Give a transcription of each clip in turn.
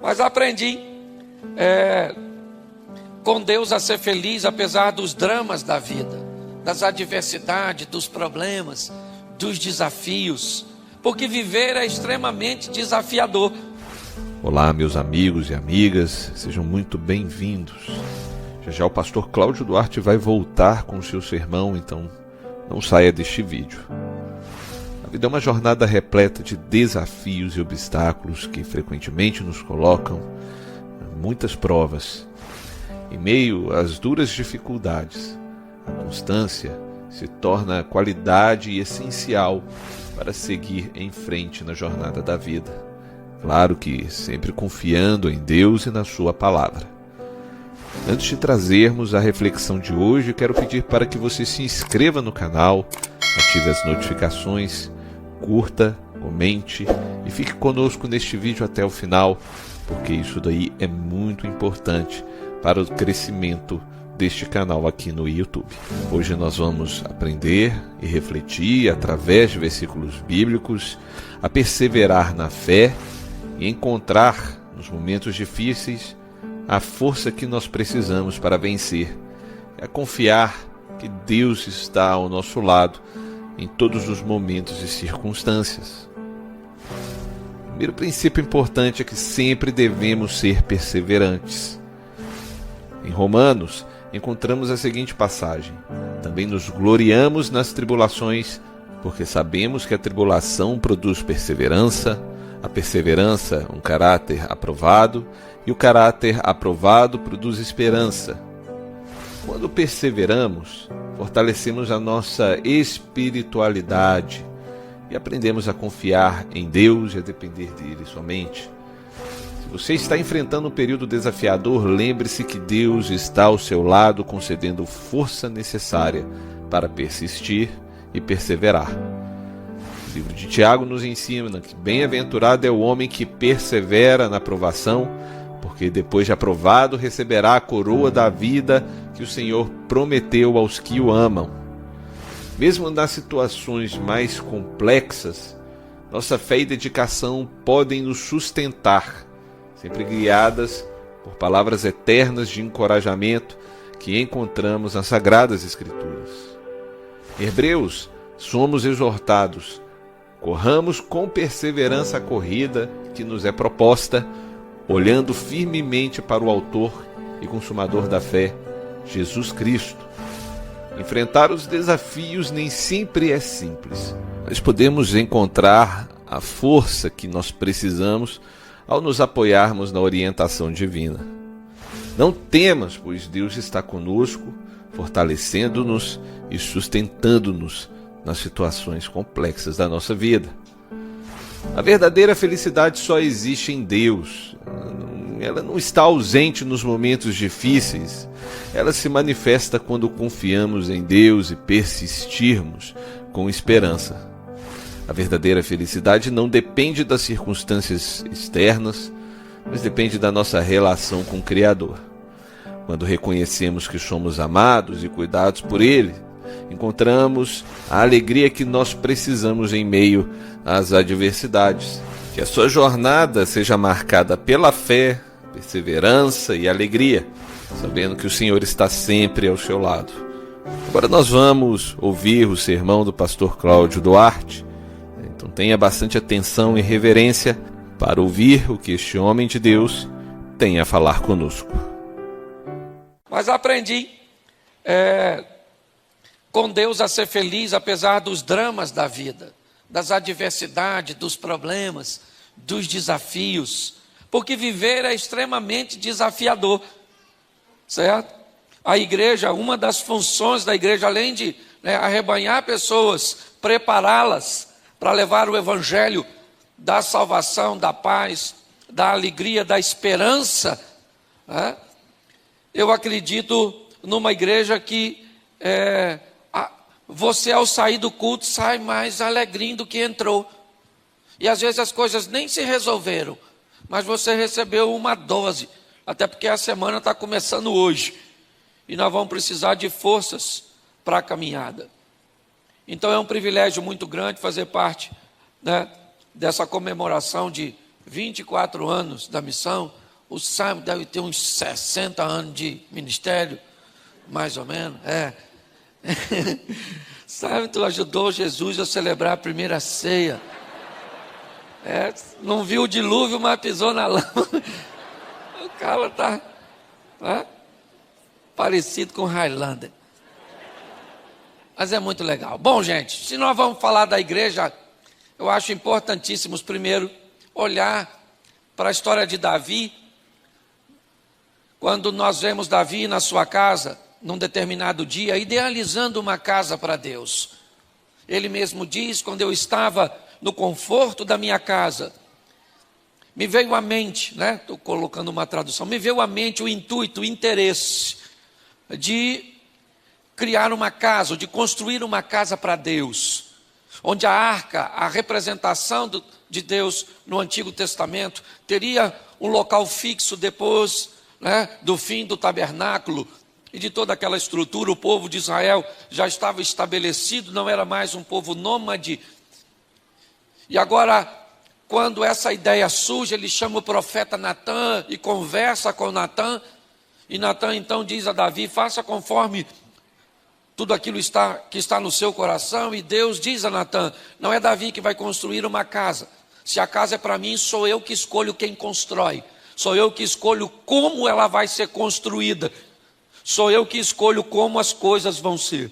Mas aprendi com Deus a ser feliz apesar dos dramas da vida, das adversidades, dos problemas, dos desafios, porque viver é extremamente desafiador. Olá, meus amigos e amigas, sejam muito bem-vindos. Já o pastor Cláudio Duarte vai voltar com o seu sermão, então não saia deste vídeo. A vida é uma jornada repleta de desafios e obstáculos que frequentemente nos colocam muitas provas. Em meio às duras dificuldades, a constância se torna qualidade essencial para seguir em frente na jornada da vida. Claro que sempre confiando em Deus e na sua palavra. Antes de trazermos a reflexão de hoje, quero pedir para que você se inscreva no canal, ative as notificações, curta, comente e fique conosco neste vídeo até o final, porque isso daí é muito importante para o crescimento deste canal aqui no YouTube. Hoje nós vamos aprender e refletir através de versículos bíblicos a perseverar na fé e encontrar nos momentos difíceis a força que nós precisamos para vencer, é confiar que Deus está ao nosso lado em todos os momentos e circunstâncias. O primeiro princípio importante é que sempre devemos ser perseverantes. Em Romanos, encontramos a seguinte passagem: também nos gloriamos nas tribulações, porque sabemos que a tribulação produz perseverança, a perseverança um caráter aprovado, e o caráter aprovado produz esperança. Quando perseveramos, fortalecemos a nossa espiritualidade e aprendemos a confiar em Deus e a depender dele somente. Se você está enfrentando um período desafiador, lembre-se que Deus está ao seu lado, concedendo força necessária para persistir e perseverar. O livro de Tiago nos ensina que bem-aventurado é o homem que persevera na provação, porque depois de aprovado receberá a coroa da vida que o Senhor prometeu aos que o amam. Mesmo nas situações mais complexas, nossa fé e dedicação podem nos sustentar, sempre guiadas por palavras eternas de encorajamento que encontramos nas Sagradas Escrituras. Em Hebreus, somos exortados: corramos com perseverança a corrida que nos é proposta, olhando firmemente para o autor e consumador da fé, Jesus Cristo. Enfrentar os desafios nem sempre é simples, mas podemos encontrar a força que nós precisamos ao nos apoiarmos na orientação divina. Não temas, pois Deus está conosco, fortalecendo-nos e sustentando-nos nas situações complexas da nossa vida. A verdadeira felicidade só existe em Deus. Ela não está ausente nos momentos difíceis. Ela se manifesta quando confiamos em Deus e persistirmos com esperança. A verdadeira felicidade não depende das circunstâncias externas, mas depende da nossa relação com o Criador. Quando reconhecemos que somos amados e cuidados por Ele, encontramos a alegria que nós precisamos em meio às adversidades. Que a sua jornada seja marcada pela fé, perseverança e alegria, sabendo que o Senhor está sempre ao seu lado. Agora nós vamos ouvir o sermão do pastor Cláudio Duarte. Então tenha bastante atenção e reverência para ouvir o que este homem de Deus tem a falar conosco. Mas aprendi com Deus a ser feliz apesar dos dramas da vida, das adversidades, dos problemas, dos desafios, porque viver é extremamente desafiador, certo? A igreja, uma das funções da igreja, além de arrebanhar pessoas, prepará-las para levar o evangelho da salvação, da paz, da alegria, da esperança, eu acredito numa igreja que você, ao sair do culto, sai mais alegrinho do que entrou. E às vezes as coisas nem se resolveram, mas você recebeu uma dose, até porque a semana está começando hoje, e nós vamos precisar de forças para a caminhada. Então é um privilégio muito grande fazer parte, dessa comemoração de 24 anos da missão. O Simon deve ter uns 60 anos de ministério, mais ou menos. Simon, tu ajudou Jesus a celebrar a primeira ceia. Não viu o dilúvio, mas pisou na lama. O cara está parecido com Highlander. Mas é muito legal. Bom, gente, se nós vamos falar da igreja, eu acho importantíssimo, primeiro, olhar para a história de Davi. Quando nós vemos Davi na sua casa, num determinado dia, idealizando uma casa para Deus. Ele mesmo diz, quando eu estava no conforto da minha casa, me veio à mente, estou colocando uma tradução, me veio à mente o intuito, o interesse de criar uma casa, de construir uma casa para Deus, onde a arca, a representação de Deus no Antigo Testamento, teria um local fixo depois do fim do tabernáculo e de toda aquela estrutura. O povo de Israel já estava estabelecido, não era mais um povo nômade. E agora, quando essa ideia surge, ele chama o profeta Natã e conversa com Natã, e Natã então diz a Davi: faça conforme tudo aquilo que está no seu coração. E Deus diz a Natã: não é Davi que vai construir uma casa. Se a casa é para mim, sou eu que escolho quem constrói. Sou eu que escolho como ela vai ser construída. Sou eu que escolho como as coisas vão ser.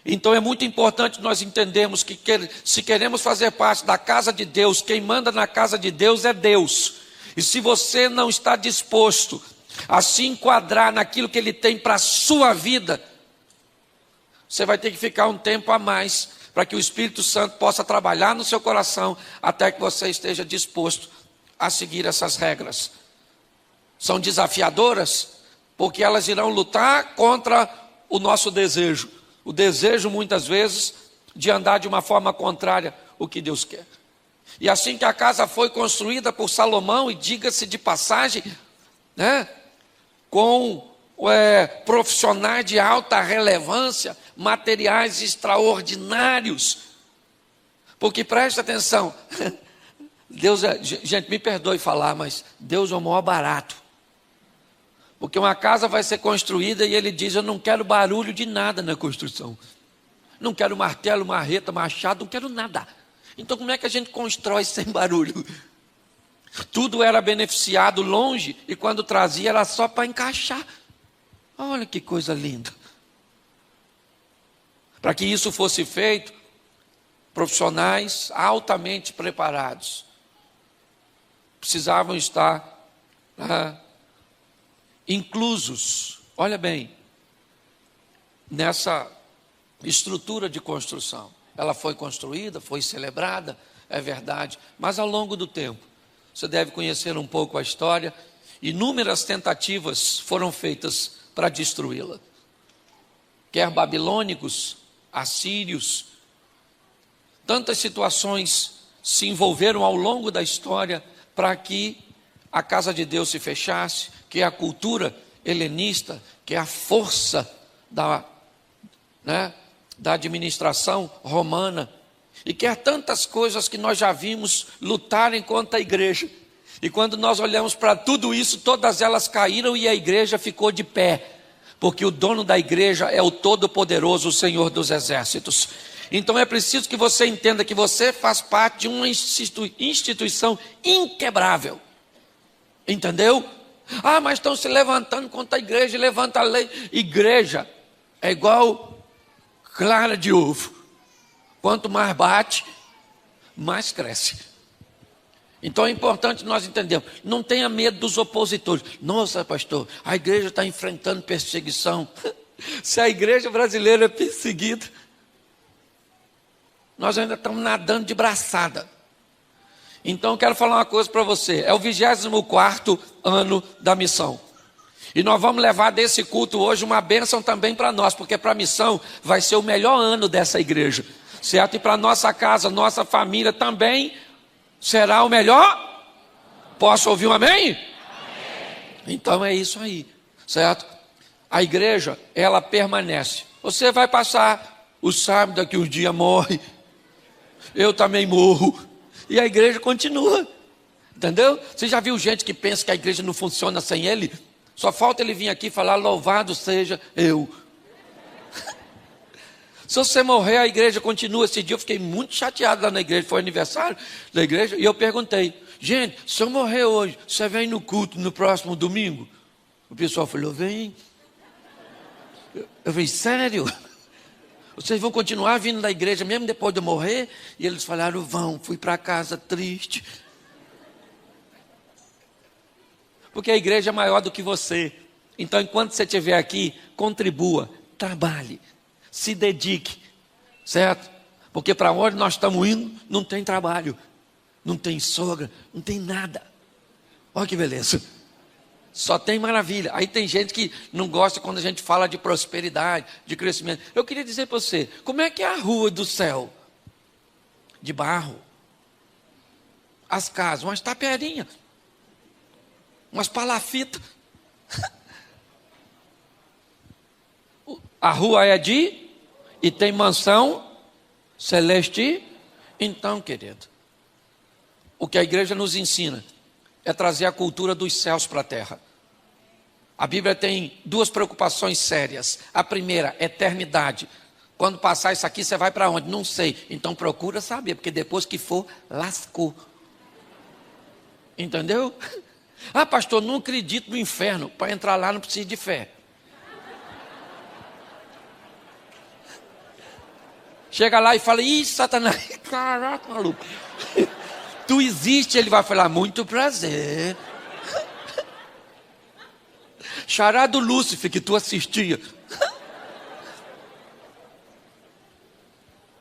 Então é muito importante nós entendermos que se queremos fazer parte da casa de Deus, quem manda na casa de Deus é Deus. E se você não está disposto a se enquadrar naquilo que Ele tem para a sua vida, você vai ter que ficar um tempo a mais para que o Espírito Santo possa trabalhar no seu coração até que você esteja disposto a seguir essas regras. São desafiadoras porque elas irão lutar contra o nosso desejo. O desejo muitas vezes de andar de uma forma contrária ao que Deus quer. E assim que a casa foi construída por Salomão, e diga-se de passagem, com profissionais de alta relevância, materiais extraordinários, porque preste atenção, Deus gente, me perdoe falar, mas Deus é o maior barato, porque uma casa vai ser construída e Ele diz: eu não quero barulho de nada na construção, não quero martelo, marreta, machado, não quero nada. Então como é que a gente constrói sem barulho? Tudo era beneficiado longe, e quando trazia era só para encaixar. Olha que coisa linda. Para que isso fosse feito, profissionais altamente preparados precisavam estar inclusos, olha bem, nessa estrutura de construção. Ela foi construída, foi celebrada, é verdade, mas ao longo do tempo, você deve conhecer um pouco a história, inúmeras tentativas foram feitas para destruí-la. Quer babilônicos, assírios, tantas situações se envolveram ao longo da história para que a casa de Deus se fechasse, que é a cultura helenista, que é a força da administração romana, e quer tantas coisas que nós já vimos lutarem contra a igreja. E quando nós olhamos para tudo isso, todas elas caíram e a igreja ficou de pé, porque o dono da igreja é o Todo-Poderoso, o Senhor dos Exércitos. Então é preciso que você entenda que você faz parte de uma instituição inquebrável. Entendeu? Ah, mas estão se levantando contra a igreja, levanta a lei. Igreja é igual clara de ovo. Quanto mais bate, mais cresce. Então é importante nós entendermos. Não tenha medo dos opositores. Nossa, pastor, a igreja está enfrentando perseguição. Se a igreja brasileira é perseguida, nós ainda estamos nadando de braçada. Então eu quero falar uma coisa para você. É o 24º ano da missão. E nós vamos levar desse culto hoje uma bênção também para nós, porque para a missão vai ser o melhor ano dessa igreja. Certo? E para nossa casa, nossa família também será o melhor? Posso ouvir um amém? Amém. Então é isso aí, certo? A igreja, ela permanece. Você vai passar, o sábado daqui uns dias morre, eu também morro, e a igreja continua. Entendeu? Você já viu gente que pensa que a igreja não funciona sem ele? Só falta ele vir aqui e falar, louvado seja eu. Se você morrer, a igreja continua. Esse dia eu fiquei muito chateado lá na igreja, foi aniversário da igreja, e eu perguntei, gente, se eu morrer hoje, você vem no culto no próximo domingo? O pessoal falou, vem. Eu falei, sério? Vocês vão continuar vindo da igreja mesmo depois de eu morrer? E eles falaram, vão, fui para casa triste. Porque a igreja é maior do que você. Então, enquanto você estiver aqui, contribua, trabalhe, se dedique, certo? Porque para onde nós estamos indo, não tem trabalho, não tem sogra, não tem nada. Olha que beleza. Só tem maravilha. Aí tem gente que não gosta quando a gente fala de prosperidade, de crescimento. Eu queria dizer para você, como é que é a rua do céu? De barro. As casas, umas taperinhas, umas palafitas. A rua é e tem mansão celeste. Então, querido, o que a igreja nos ensina é trazer a cultura dos céus para a terra. A Bíblia tem duas preocupações sérias. A primeira, eternidade. Quando passar isso aqui, você vai para onde? Não sei. Então procura saber, porque depois que for, lascou. Entendeu? Ah, pastor, não acredito no inferno. Para entrar lá não precisa de fé. Chega lá e fala, ih, Satanás, caraca, maluco. Tu existe, ele vai falar, muito prazer. Xará do Lúcifer que tu assistia.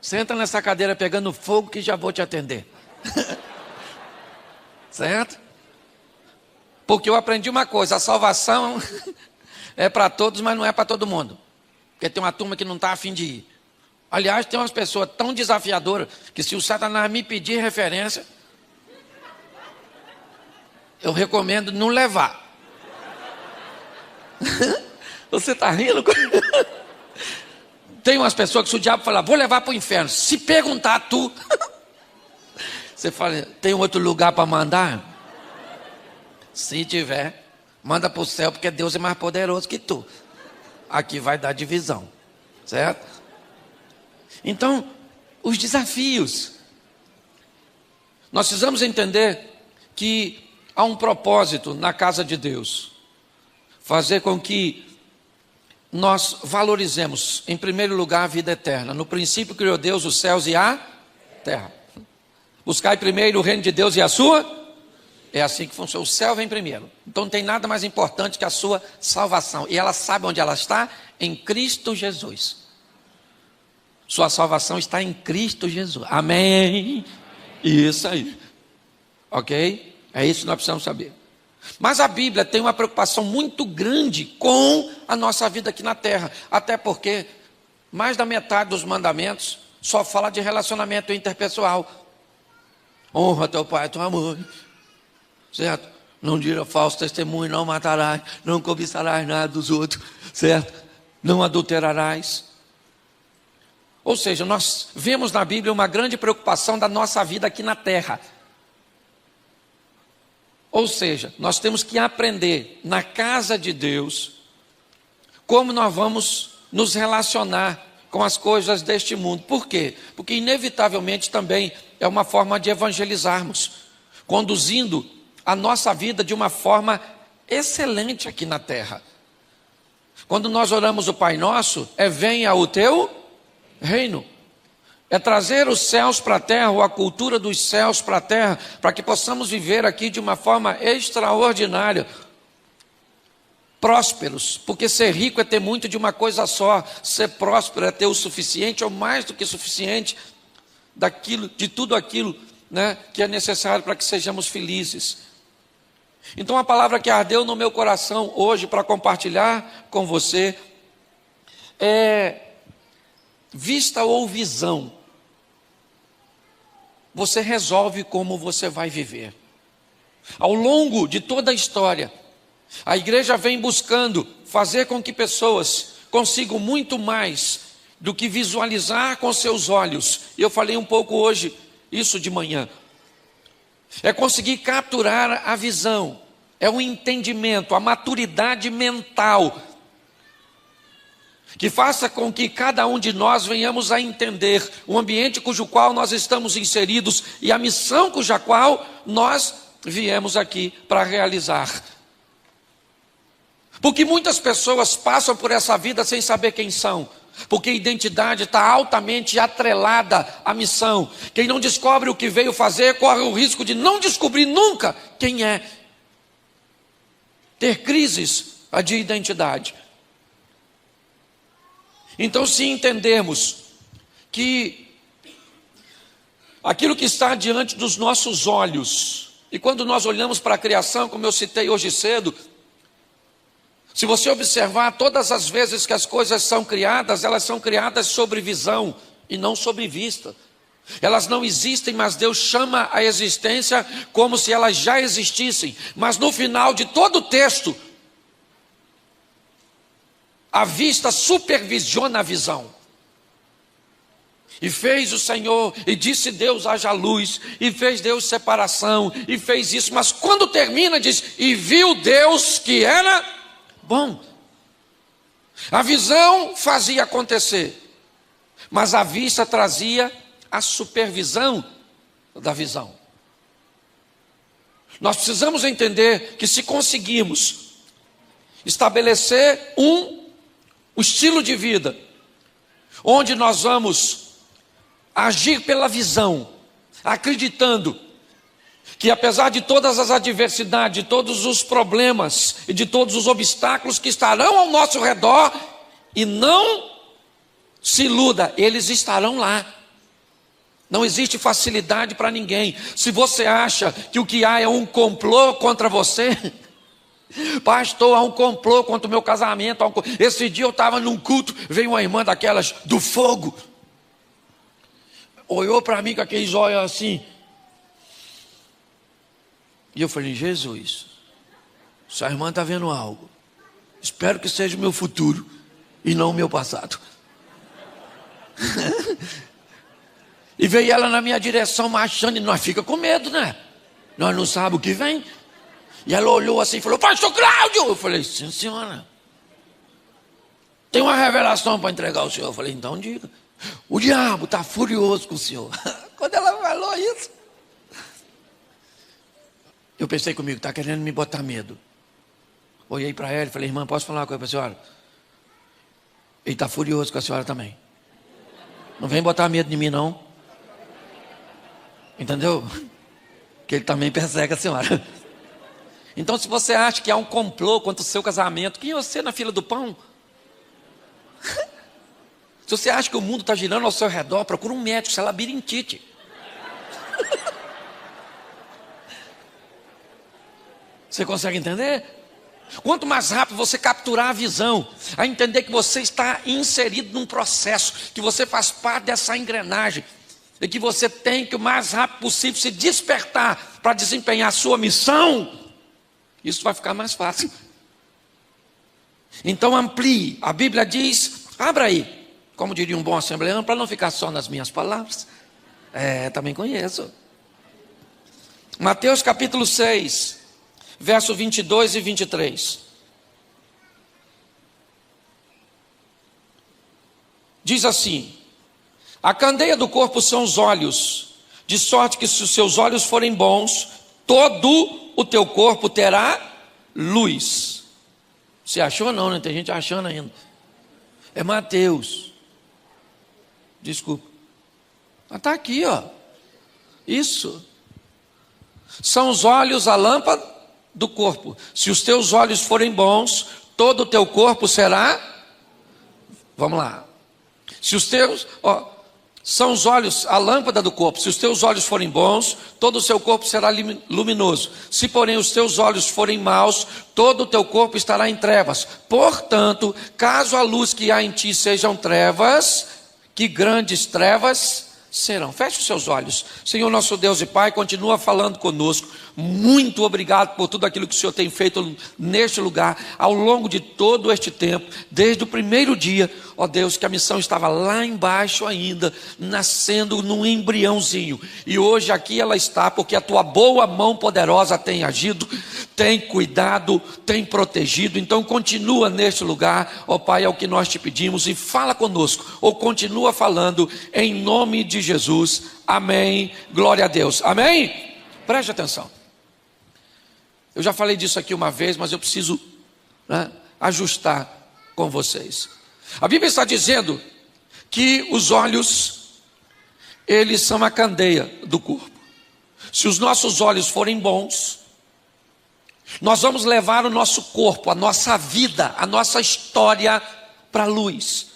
Senta nessa cadeira pegando fogo que já vou te atender. Certo? Porque eu aprendi uma coisa, a salvação é para todos, mas não é para todo mundo. Porque tem uma turma que não está a fim de ir. Aliás, tem umas pessoas tão desafiadoras que se o Satanás me pedir referência, eu recomendo não levar. Você está rindo? Tem umas pessoas que se o diabo falar, vou levar para o inferno, se perguntar tu, você fala, tem outro lugar para mandar? Se tiver, manda para o céu, porque Deus é mais poderoso que tu. Aqui vai dar divisão, certo? Então, os desafios. Nós precisamos entender que há um propósito na casa de Deus. Fazer com que nós valorizemos, em primeiro lugar, a vida eterna. No princípio criou Deus os céus e a terra. Buscai primeiro o reino de Deus e a sua. É assim que funciona. O céu vem primeiro. Então não tem nada mais importante que a sua salvação. E ela sabe onde ela está? Em Cristo Jesus. Sua salvação está em Cristo Jesus. Amém? Isso aí. Ok? É isso que nós precisamos saber. Mas a Bíblia tem uma preocupação muito grande com a nossa vida aqui na terra. Até porque mais da metade dos mandamentos só fala de relacionamento interpessoal. Honra teu pai e tua mãe. Certo? Não dirá falso testemunho, não matarás, não cobiçarás nada dos outros. Certo? Não adulterarás. Ou seja, nós vemos na Bíblia uma grande preocupação da nossa vida aqui na terra. Ou seja, nós temos que aprender na casa de Deus como nós vamos nos relacionar com as coisas deste mundo. Por quê? Porque inevitavelmente também é uma forma de evangelizarmos, conduzindo a nossa vida de uma forma excelente aqui na terra. Quando nós oramos o Pai Nosso, venha o teu reino. É trazer os céus para a terra, ou a cultura dos céus para a terra, para que possamos viver aqui de uma forma extraordinária, prósperos, porque ser rico é ter muito de uma coisa só, ser próspero é ter o suficiente ou mais do que suficiente daquilo, de tudo aquilo, né, que é necessário para que sejamos felizes. Então a palavra que ardeu no meu coração hoje para compartilhar com você é vista ou visão. Você resolve como você vai viver. Ao longo de toda a história, a igreja vem buscando fazer com que pessoas consigam muito mais do que visualizar com seus olhos. Eu falei um pouco hoje isso de manhã. é conseguir capturar a visão, é o entendimento, a maturidade mental, que faça com que cada um de nós venhamos a entender o ambiente cujo qual nós estamos inseridos e a missão cuja qual nós viemos aqui para realizar. Porque muitas pessoas passam por essa vida sem saber quem são, porque a identidade está altamente atrelada à missão. Quem não descobre o que veio fazer corre o risco de não descobrir nunca quem é. Ter crises de identidade. Então, se entendermos que aquilo que está diante dos nossos olhos, e quando nós olhamos para a criação, como eu citei hoje cedo, se você observar, todas as vezes que as coisas são criadas, elas são criadas sobre visão e não sobre vista. Elas não existem, mas Deus chama a existência como se elas já existissem. Mas no final de todo o texto, a vista supervisiona a visão. E fez o Senhor, e disse Deus, haja luz, e fez Deus separação, e fez isso. Mas quando termina, diz, e viu Deus que era bom. A visão fazia acontecer, mas a vista trazia a supervisão da visão. Nós precisamos entender que se conseguirmos estabelecer um estilo de vida, onde nós vamos agir pela visão, acreditando que apesar de todas as adversidades, de todos os problemas e de todos os obstáculos que estarão ao nosso redor, e não se iluda, eles estarão lá. Não existe facilidade para ninguém. Se você acha que o que há é um complô contra você, pastor, há um complô contra o meu casamento. Esse dia eu estava num culto, veio uma irmã daquelas do fogo, olhou para mim com aqueles olhos assim, e eu falei, Jesus, essa irmã está vendo algo, espero que seja o meu futuro e não o meu passado. E veio ela na minha direção marchando, e nós fica com medo, né? Nós não sabemos o que vem. E ela olhou assim e falou, pastor Cláudio. Eu falei, sim senhora, tem uma revelação para entregar ao senhor. Eu falei, então diga. O diabo está furioso com o senhor. Quando ela falou isso, eu pensei comigo, está querendo me botar medo. Olhei para ela e falei, irmã, posso falar uma coisa para a senhora? Ele está furioso com a senhora também. Não vem botar medo em mim não. Entendeu? Que ele também persegue a senhora. Então, se você acha que há um complô contra o seu casamento, quem é você na fila do pão? Se você acha que o mundo está girando ao seu redor, procura um médico, isso é labirintite. Você consegue entender? Quanto mais rápido você capturar a visão, a entender que você está inserido num processo, que você faz parte dessa engrenagem, e que você tem que o mais rápido possível se despertar para desempenhar a sua missão, isso vai ficar mais fácil. Então amplie. A Bíblia diz, abra aí, como diria um bom assembleano, para não ficar só nas minhas palavras. Também conheço. Mateus capítulo 6, verso 22 e 23. Diz assim, a candeia do corpo são os olhos, de sorte que se os seus olhos forem bons, todo o teu corpo terá luz. Você achou não, né? Tem gente achando ainda. É Mateus. Desculpa. Mas está aqui, ó. Isso. São os olhos a lâmpada do corpo. Se os teus olhos forem bons, todo o teu corpo será. Vamos lá. Se os teus, são os olhos a lâmpada do corpo. Se os teus olhos forem bons, todo o seu corpo será luminoso. Se porém os teus olhos forem maus, todo o teu corpo estará em trevas. Portanto, caso a luz que há em ti sejam trevas, que grandes trevas serão. Feche os seus olhos. Senhor nosso Deus e Pai, continua falando conosco. Muito obrigado por tudo aquilo que o Senhor tem feito neste lugar, ao longo de todo este tempo, desde o primeiro dia, ó Deus, que a missão estava lá embaixo ainda, nascendo num embriãozinho, e hoje aqui ela está, porque a tua boa mão poderosa tem agido, tem cuidado, tem protegido. Então continua neste lugar, ó Pai, é o que nós te pedimos, e fala conosco, ou continua falando, em nome de Jesus, amém, glória a Deus, amém? Preste atenção. Eu já falei disso aqui uma vez, mas eu preciso ajustar com vocês. A Bíblia está dizendo que os olhos, eles são a candeia do corpo. Se os nossos olhos forem bons, nós vamos levar o nosso corpo, a nossa vida, a nossa história para a luz.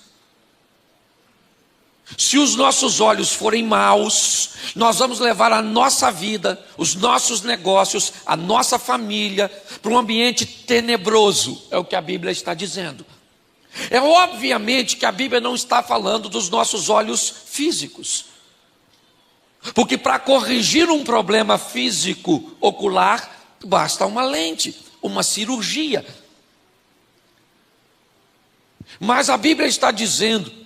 Se os nossos olhos forem maus, nós vamos levar a nossa vida, os nossos negócios, a nossa família para um ambiente tenebroso, é o que a Bíblia está dizendo. É obviamente que a Bíblia não está falando dos nossos olhos físicos, porque para corrigir um problema físico ocular, basta uma lente, uma cirurgia. Mas a Bíblia está dizendo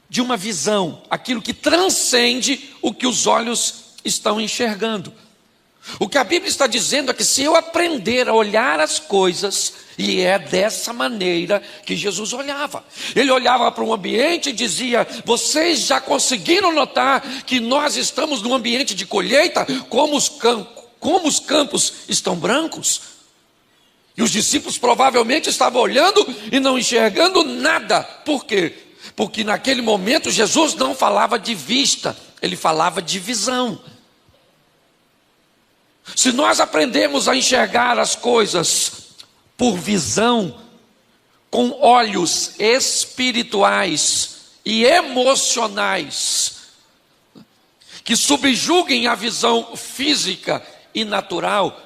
de uma visão, aquilo que transcende o que os olhos estão enxergando. O que a Bíblia está dizendo é que se eu aprender a olhar as coisas, e é dessa maneira que Jesus olhava. Ele olhava para um ambiente e dizia: vocês já conseguiram notar que nós estamos num ambiente de colheita, como os campos estão brancos? E os discípulos provavelmente estavam olhando e não enxergando nada. Por quê? Porque naquele momento Jesus não falava de vista, ele falava de visão. Se nós aprendemos a enxergar as coisas por visão, com olhos espirituais e emocionais, que subjuguem a visão física e natural,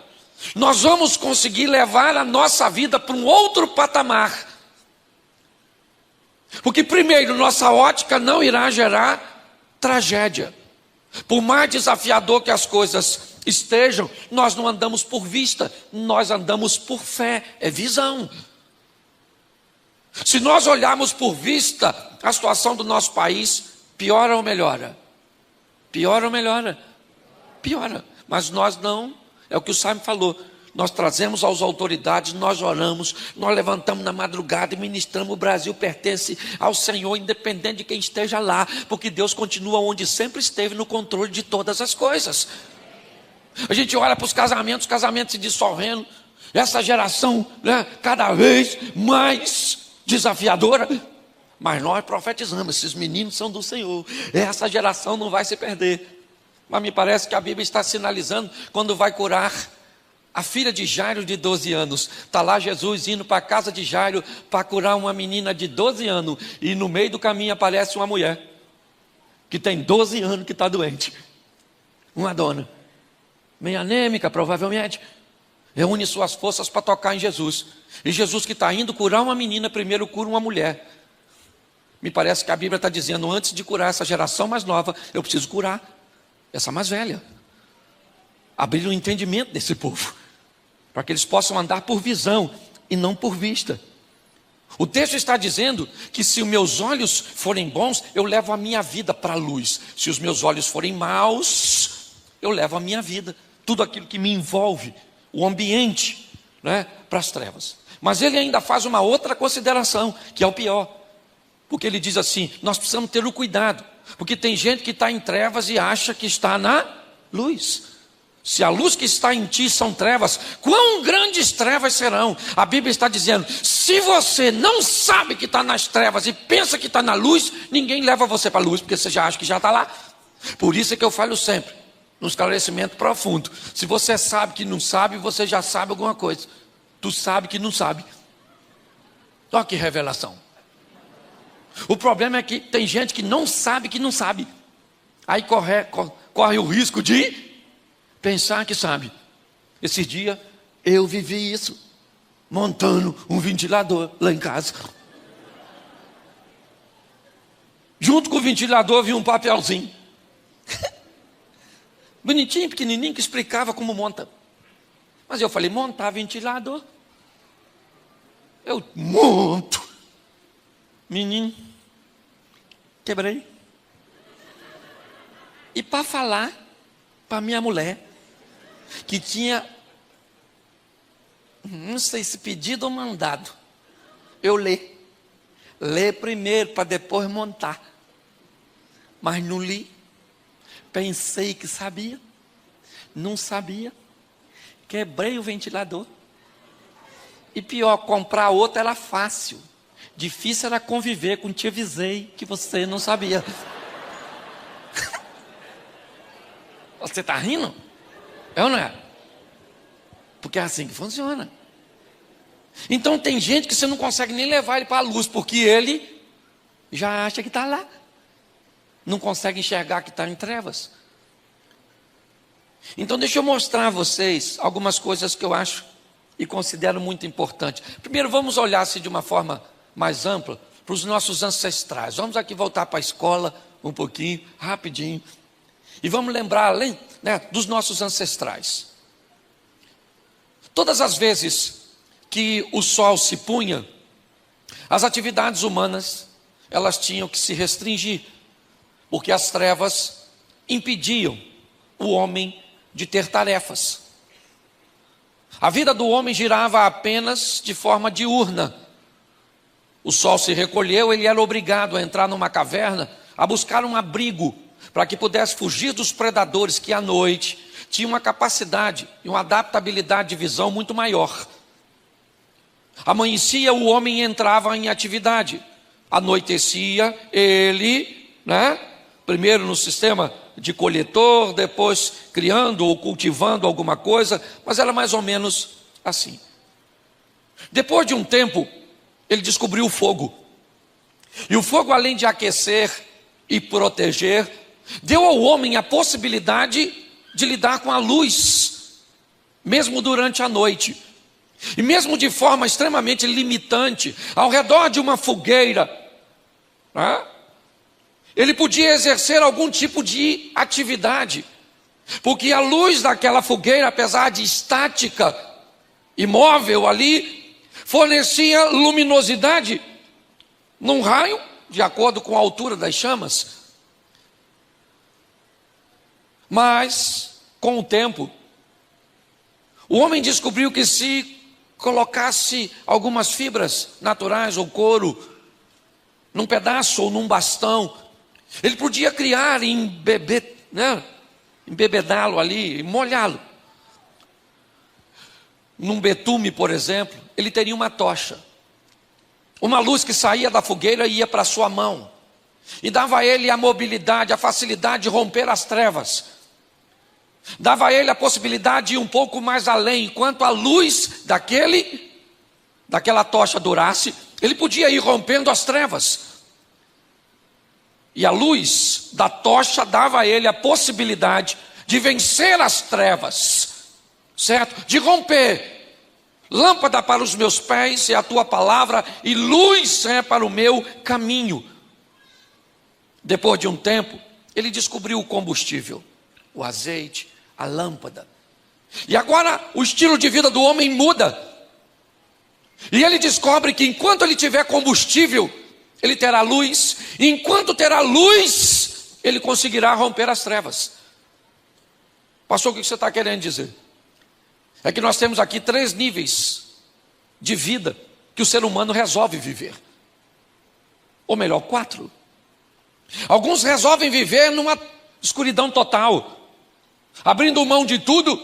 nós vamos conseguir levar a nossa vida para um outro patamar. Porque primeiro, nossa ótica não irá gerar tragédia. Por mais desafiador que as coisas estejam, nós não andamos por vista, nós andamos por fé, é visão. Se nós olharmos por vista, a situação do nosso país piora ou melhora? Piora ou melhora? Piora. Mas nós não, é o que o Simon falou. Nós trazemos às autoridades, nós oramos, nós levantamos na madrugada e ministramos. O Brasil pertence ao Senhor, independente de quem esteja lá, porque Deus continua onde sempre esteve, no controle de todas as coisas. A gente olha para os casamentos se dissolvendo, essa geração, cada vez mais desafiadora, mas nós profetizamos, esses meninos são do Senhor, essa geração não vai se perder. Mas me parece que a Bíblia está sinalizando quando vai curar a filha de Jairo de 12 anos, está lá Jesus indo para a casa de Jairo para curar uma menina de 12 anos, e no meio do caminho aparece uma mulher, que tem 12 anos que está doente, uma dona, meio anêmica provavelmente, reúne suas forças para tocar em Jesus, e Jesus que está indo curar uma menina, primeiro cura uma mulher. Me parece que a Bíblia está dizendo, antes de curar essa geração mais nova, eu preciso curar essa mais velha, abrir o entendimento desse povo, para que eles possam andar por visão e não por vista. O texto está dizendo que se os meus olhos forem bons, eu levo a minha vida para a luz. Se os meus olhos forem maus, eu levo a minha vida, tudo aquilo que me envolve, o ambiente, para as trevas. Mas ele ainda faz uma outra consideração, que é o pior, porque ele diz assim: nós precisamos ter o cuidado, porque tem gente que está em trevas e acha que está na luz. Se a luz que está em ti são trevas, quão grandes trevas serão? A Bíblia está dizendo, se você não sabe que está nas trevas e pensa que está na luz, ninguém leva você para a luz, porque você já acha que já está lá. Por isso é que eu falo sempre, no esclarecimento profundo, se você sabe que não sabe, você já sabe alguma coisa. Tu sabe que não sabe. Olha que revelação. O problema é que tem gente que não sabe que não sabe. Aí corre o risco de pensar que sabe. Esse dia eu vivi isso, montando um ventilador lá em casa. Junto com o ventilador vinha um papelzinho. bonitinho, pequenininho, que explicava como monta. Mas eu falei, montar ventilador? Eu monto. Menino, quebrei. E para falar para minha mulher, que tinha, não sei se pedido ou mandado, eu ler primeiro para depois montar. Mas não li. Pensei que sabia, não sabia. Quebrei o ventilador. E pior, comprar outro era fácil. Difícil era conviver com te avisei que você não sabia. Você está rindo? É ou não é? Porque é assim que funciona. Então tem gente que você não consegue nem levar ele para a luz, porque ele já acha que está lá. Não consegue enxergar que está em trevas. Então deixa eu mostrar a vocês algumas coisas que eu acho e considero muito importante. Primeiro vamos olhar assim de uma forma mais ampla para os nossos ancestrais. Vamos aqui voltar para a escola um pouquinho, rapidinho. E vamos lembrar, além, né, dos nossos ancestrais. Todas as vezes que o sol se punha, as atividades humanas, elas tinham que se restringir, porque as trevas impediam o homem de ter tarefas. A vida do homem girava apenas de forma diurna. O sol se recolheu, ele era obrigado a entrar numa caverna, a buscar um abrigo, para que pudesse fugir dos predadores que à noite tinham uma capacidade e uma adaptabilidade de visão muito maior. Amanhecia, o homem entrava em atividade. Anoitecia, ele, primeiro no sistema de coletor, depois criando ou cultivando alguma coisa, mas era mais ou menos assim. Depois de um tempo, ele descobriu o fogo. E o fogo, além de aquecer e proteger, deu ao homem a possibilidade de lidar com a luz, mesmo durante a noite. E mesmo de forma extremamente limitante, ao redor de uma fogueira, ele podia exercer algum tipo de atividade, porque a luz daquela fogueira, apesar de estática, imóvel ali, fornecia luminosidade num raio, de acordo com a altura das chamas. Mas, com o tempo, o homem descobriu que se colocasse algumas fibras naturais ou couro num pedaço ou num bastão, ele podia criar e embebedá-lo ali, molhá-lo. Num betume, por exemplo, ele teria uma tocha. Uma luz que saía da fogueira e ia para a sua mão. E dava a ele a mobilidade, a facilidade de romper as trevas. Dava a ele a possibilidade de ir um pouco mais além. Enquanto a luz daquela tocha durasse, ele podia ir rompendo as trevas. E a luz da tocha dava a ele a possibilidade de vencer as trevas, certo? De romper. Lâmpada para os meus pés é a tua palavra, e luz é para o meu caminho. Depois de um tempo, ele descobriu o combustível, o azeite, a lâmpada. E agora o estilo de vida do homem muda. E ele descobre que enquanto ele tiver combustível, ele terá luz. E enquanto terá luz, ele conseguirá romper as trevas. Pastor, o que você está querendo dizer? É que nós temos aqui 3 níveis de vida que o ser humano resolve viver. Ou melhor, 4. Alguns resolvem viver numa escuridão total, abrindo mão de tudo,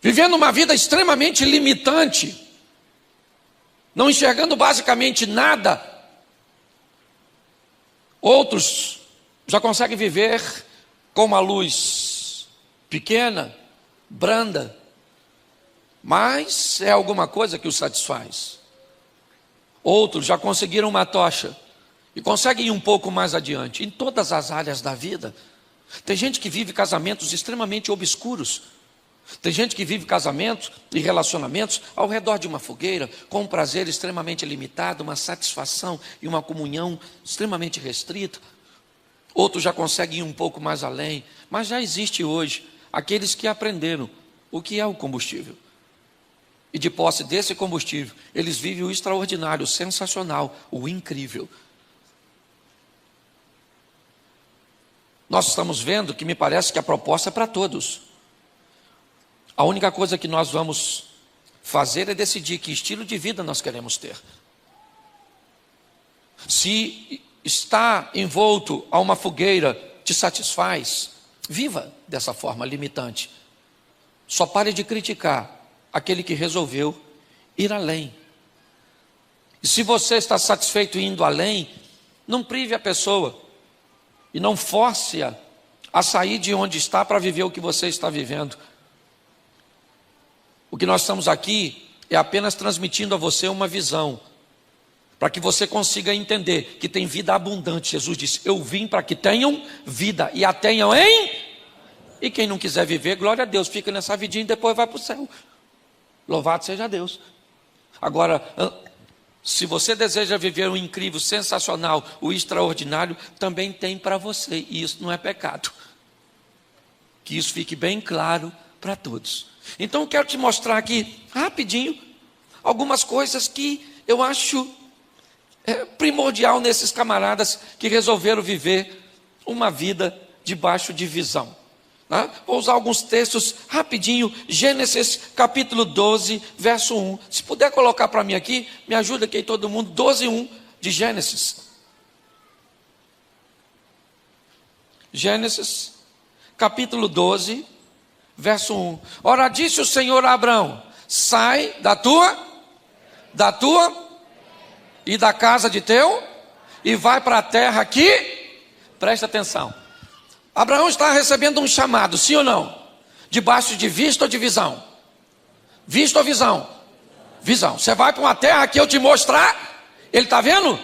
vivendo uma vida extremamente limitante, não enxergando basicamente nada. Outros já conseguem viver com uma luz pequena, branda, mas é alguma coisa que os satisfaz. Outros já conseguiram uma tocha e conseguem ir um pouco mais adiante. Em todas as áreas da vida, tem gente que vive casamentos extremamente obscuros. Tem gente que vive casamentos e relacionamentos ao redor de uma fogueira, com um prazer extremamente limitado, uma satisfação e uma comunhão extremamente restrita. outros já conseguem ir um pouco mais além, mas já existe hoje aqueles que aprenderam o que é o combustível. E de posse desse combustível, eles vivem o extraordinário, o sensacional, o incrível. Nós estamos vendo que me parece que a proposta é para todos. A única coisa que nós vamos fazer é decidir que estilo de vida nós queremos ter. Se estar envolto a uma fogueira te satisfaz, viva dessa forma limitante. Só pare de criticar aquele que resolveu ir além. E se você está satisfeito indo além, não prive a pessoa e não force-a a sair de onde está para viver o que você está vivendo. O que nós estamos aqui é apenas transmitindo a você uma visão, para que você consiga entender que tem vida abundante. Jesus disse: eu vim para que tenham vida e a tenham em... E quem não quiser viver, glória a Deus, fica nessa vidinha e depois vai para o céu. Louvado seja Deus. Agora, se você deseja viver o incrível, sensacional, o extraordinário, também tem para você, e isso não é pecado. Que isso fique bem claro para todos. Então eu quero te mostrar aqui, rapidinho, algumas coisas que eu acho primordial nesses camaradas que resolveram viver uma vida debaixo de visão. Vou usar alguns textos rapidinho. Gênesis capítulo 12, verso 1. Se puder colocar para mim aqui, me ajuda aqui todo mundo. 12, 1 de Gênesis. Gênesis capítulo 12, verso 1. Ora, disse o Senhor a Abrão: sai da tua e da casa de teu, e vai para a terra que... Presta atenção. Abraão está recebendo um chamado, sim ou não? Debaixo de vista ou de visão? Vista ou visão? Visão. Você vai para uma terra que eu te mostrar. Ele está vendo?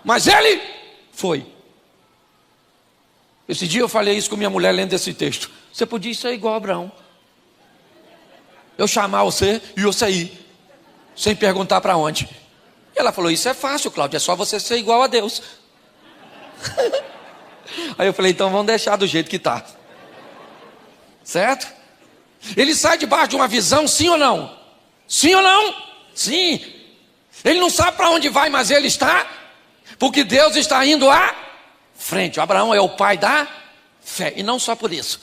Mas ele foi. Esse dia eu falei isso com minha mulher lendo esse texto. Você podia ser igual a Abraão. Eu chamar você e você ir, sem perguntar para onde. E ela falou: isso é fácil, Cláudio, é só você ser igual a Deus. Aí eu falei: então vamos deixar do jeito que está. Certo? Ele sai debaixo de uma visão, sim ou não? Sim ou não? Sim. Ele não sabe para onde vai, mas ele está, porque Deus está indo à frente. O Abraão é o pai da fé, e não só por isso.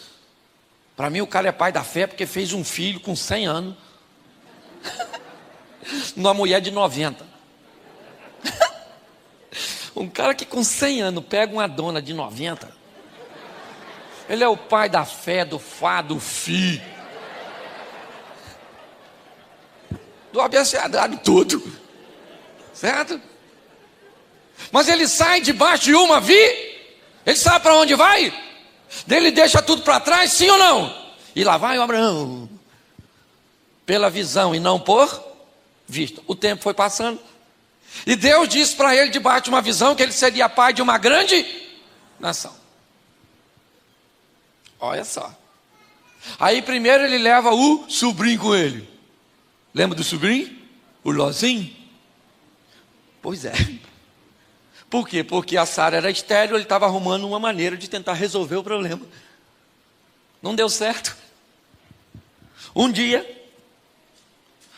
Para mim o cara é pai da fé porque fez um filho com 100 anos numa mulher de 90. Um cara que com 100 anos pega uma dona de 90, ele é o pai da fé, do fá, do fi, do abecedário todo, certo? Mas ele sai debaixo de uma ele sabe para onde vai? Ele deixa tudo para trás, sim ou não? E lá vai o Abraão, pela visão e não por vista. O tempo foi passando, e Deus disse para ele, debaixo de uma visão, que ele seria pai de uma grande nação. Olha só. Aí primeiro ele leva o sobrinho com ele. Lembra do sobrinho? O Lozinho? Pois é. Por quê? Porque a Sara era estéril, ele estava arrumando uma maneira de tentar resolver o problema. Não deu certo. Um dia,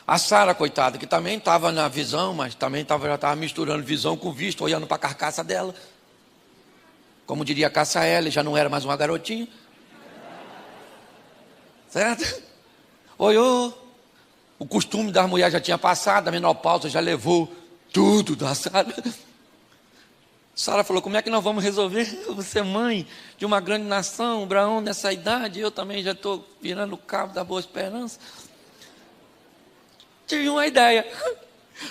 a Sara, coitada, que também estava na visão, mas também já estava misturando visão com vista, olhando para a carcaça dela. Como diria Cassaele, já não era mais uma garotinha. Certo? Olhou. O costume das mulheres já tinha passado, a menopausa já levou tudo da Sara. Sara falou: como é que nós vamos resolver? Você é mãe de uma grande nação, Abraão nessa idade, eu também já estou virando o cabo da Boa Esperança. Tive uma ideia.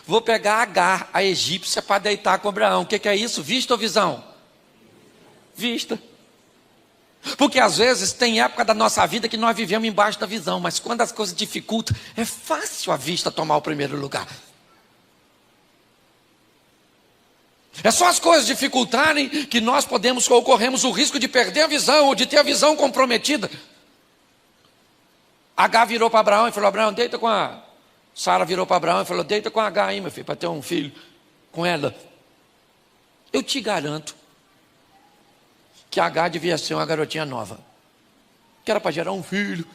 Vou pegar Agar, a egípcia, para deitar com Abraão. O que é isso? Vista ou visão? Vista. Porque às vezes tem época da nossa vida que nós vivemos embaixo da visão, mas quando as coisas dificultam, é fácil a vista tomar o primeiro lugar. É só as coisas dificultarem que nós corremos o risco de perder a visão ou de ter a visão comprometida. Agar virou para Abraão e falou: Abraão, deita com a... Sara virou para Abraão e falou: deita com Agar aí, meu filho, para ter um filho com ela. Eu te garanto que que Agar devia ser uma garotinha nova, que era para gerar um filho.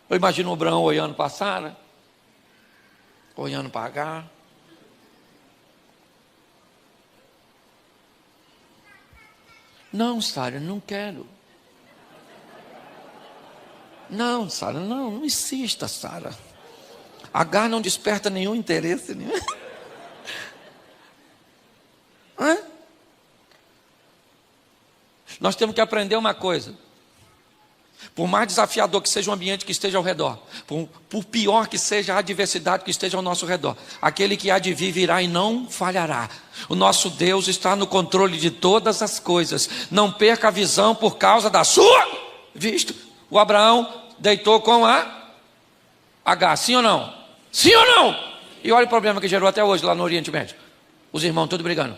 Eu imagino o Abraão olhando para Sara, olhando para Agar. Não, Sara, não quero. Não, Sara, não insista, Sara. Agar não desperta nenhum interesse. Hã? Nós temos que aprender uma coisa. Por mais desafiador que seja o ambiente que esteja ao redor, por pior que seja a adversidade que esteja ao nosso redor, aquele que há de vir virá e não falhará. O nosso Deus está no controle de todas as coisas. Não perca a visão por causa da sua vista. O Abraão deitou com a Agar, sim ou não? Sim ou não? E olha o problema que gerou até hoje lá no Oriente Médio. Os irmãos todos brigando.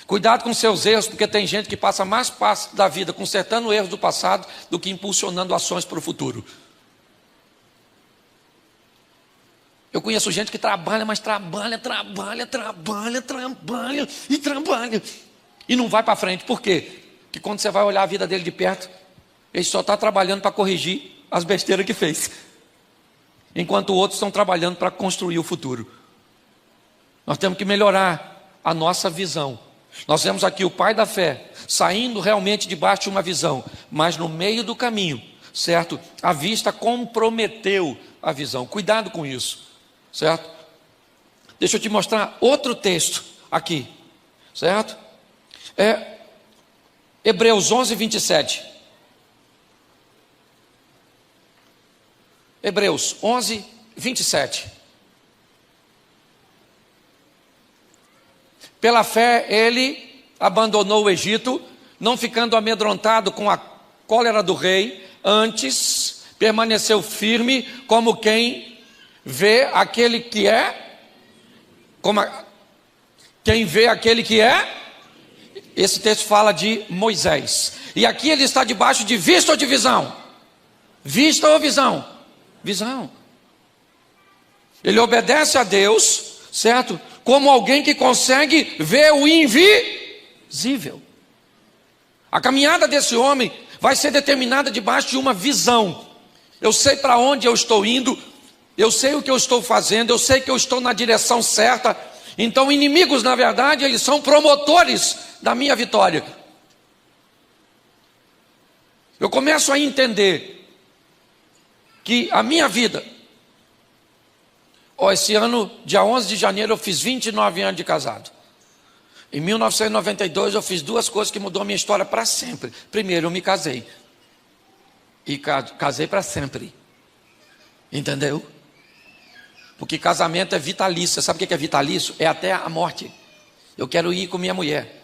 Cuidado com seus erros, porque tem gente que passa mais parte da vida consertando erros do passado do que impulsionando ações para o futuro. Eu conheço gente que trabalha, mas trabalha e não vai para frente. Por quê? Porque quando você vai olhar a vida dele de perto, ele só está trabalhando para corrigir as besteiras que fez, enquanto outros estão trabalhando para construir o futuro. Nós temos que melhorar a nossa visão. Nós vemos aqui o pai da fé saindo realmente debaixo de uma visão, mas no meio do caminho, certo? A vista comprometeu a visão. Cuidado com isso, certo? Deixa eu te mostrar outro texto aqui, certo? Hebreus 11, 27. Hebreus 11, 27. Pela fé ele abandonou o Egito, não ficando amedrontado com a cólera do rei, antes permaneceu firme como quem vê aquele que é, quem vê aquele que é. Esse texto fala de Moisés, e aqui ele está debaixo de vista ou de visão? Vista ou visão? Visão. Ele obedece a Deus, certo? Como alguém que consegue ver o invisível. A caminhada desse homem vai ser determinada debaixo de uma visão. Eu sei para onde eu estou indo, eu sei o que eu estou fazendo, eu sei que eu estou na direção certa. Então inimigos, na verdade, eles são promotores da minha vitória. Eu começo a entender que a minha vida, esse ano, dia 11 de janeiro, eu fiz 29 anos de casado. Em 1992 eu fiz duas coisas que mudou a minha história para sempre. Primeiro, eu me casei. E casei para sempre. Entendeu? Porque casamento é vitalício. Você sabe o que é vitalício? É até a morte. Eu quero ir com minha mulher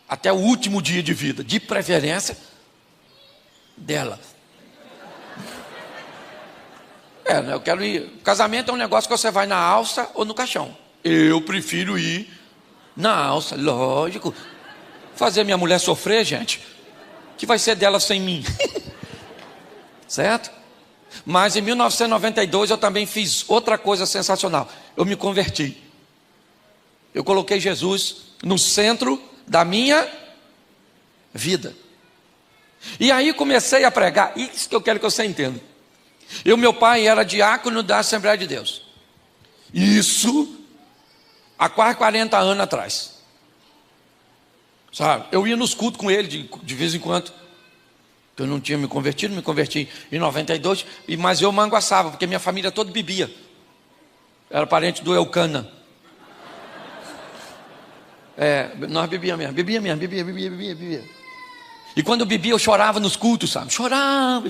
até o último dia de vida, de preferência dela. Eu quero ir. Casamento é um negócio que você vai na alça ou no caixão. Eu prefiro ir na alça, lógico. Fazer minha mulher sofrer, gente, que vai ser dela sem mim. Certo? Mas em 1992 eu também fiz outra coisa sensacional. Eu me converti. Eu coloquei Jesus no centro da minha vida. E aí comecei a pregar. Isso que eu quero que você entenda. Meu pai era diácono da Assembleia de Deus. Isso há quase 40 anos atrás. Sabe? Eu ia nos cultos com ele de vez em quando. Eu não tinha me converti em 92, mas eu manguaçava, porque minha família toda bebia. Era parente do Eucana. Nós bebia. E quando eu bebia, eu chorava nos cultos, sabe? Chorava.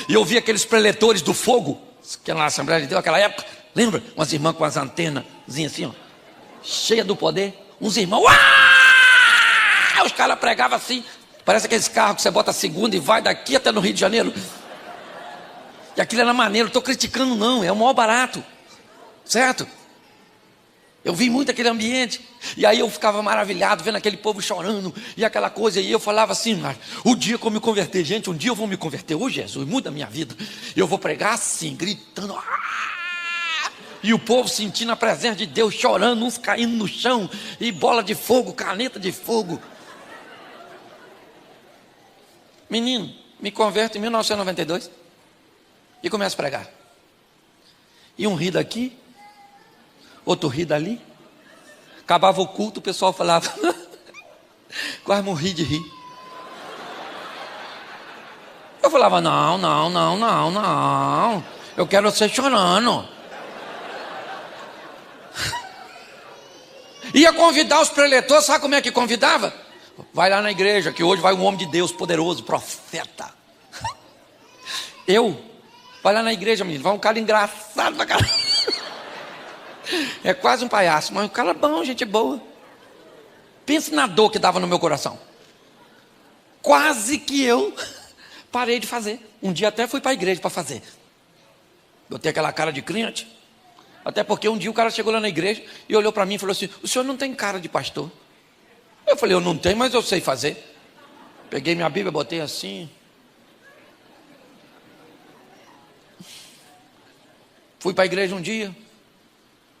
E eu via aqueles preletores do fogo, que na Assembleia de Deus, naquela época, lembra? Umas irmãs com as antenas assim, ó, cheia do poder. Uns irmãos, uau! Os caras pregavam assim, parece aqueles carros que você bota a segunda e vai daqui até no Rio de Janeiro. E aquilo era maneiro, não estou criticando não, é o maior barato, certo? Eu vi muito aquele ambiente, e aí eu ficava maravilhado, vendo aquele povo chorando, e aquela coisa, e eu falava assim, mas o dia que eu me converter, gente, um dia eu vou me converter, ô Jesus, muda a minha vida, eu vou pregar assim, gritando, E o povo sentindo a presença de Deus, chorando, uns caindo no chão, e bola de fogo, caneta de fogo. Menino, me converto em 1992 e começo a pregar. E um ri daqui, outro ri dali. Acabava o culto, o pessoal falava, quase morri de rir. Eu falava, não, eu quero você chorando. Ia convidar os preletores, sabe como é que convidava? Vai lá na igreja, que hoje vai um homem de Deus poderoso, profeta. Vai lá na igreja, menino, vai um cara engraçado pra caramba. É quase um palhaço, mas um cara bom, gente boa. Pense na dor que dava no meu coração. Quase que eu parei de fazer. Um dia até fui para a igreja para fazer. Eu tenho aquela cara de crente. Até porque um dia o cara chegou lá na igreja e olhou para mim e falou assim: o senhor não tem cara de pastor? Eu falei: eu não tenho, mas eu sei fazer. Peguei minha Bíblia, botei assim. Fui para a igreja um dia.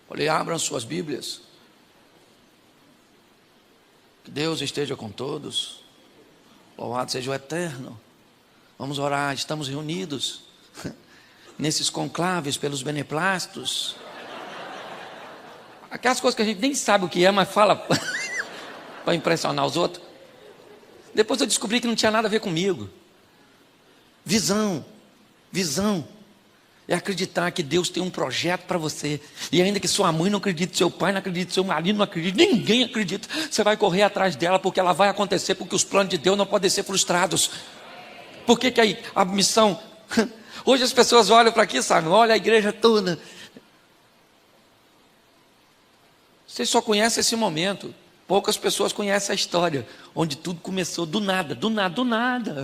Falei: abram suas Bíblias. Que Deus esteja com todos. Louvado seja o Eterno. Vamos orar, estamos reunidos nesses conclaves pelos beneplastos. Aquelas coisas que a gente nem sabe o que é, mas fala para impressionar os outros. Depois eu descobri que não tinha nada a ver comigo. Visão é acreditar que Deus tem um projeto para você. E ainda que sua mãe não acredite, seu pai não acredite, seu marido não acredite, ninguém acredita, você vai correr atrás dela, porque ela vai acontecer, porque os planos de Deus não podem ser frustrados. Por que aí a missão... Hoje as pessoas olham para aqui, sabe? Olha a igreja toda. Vocês só conhecem esse momento. Poucas pessoas conhecem a história, onde tudo começou do nada.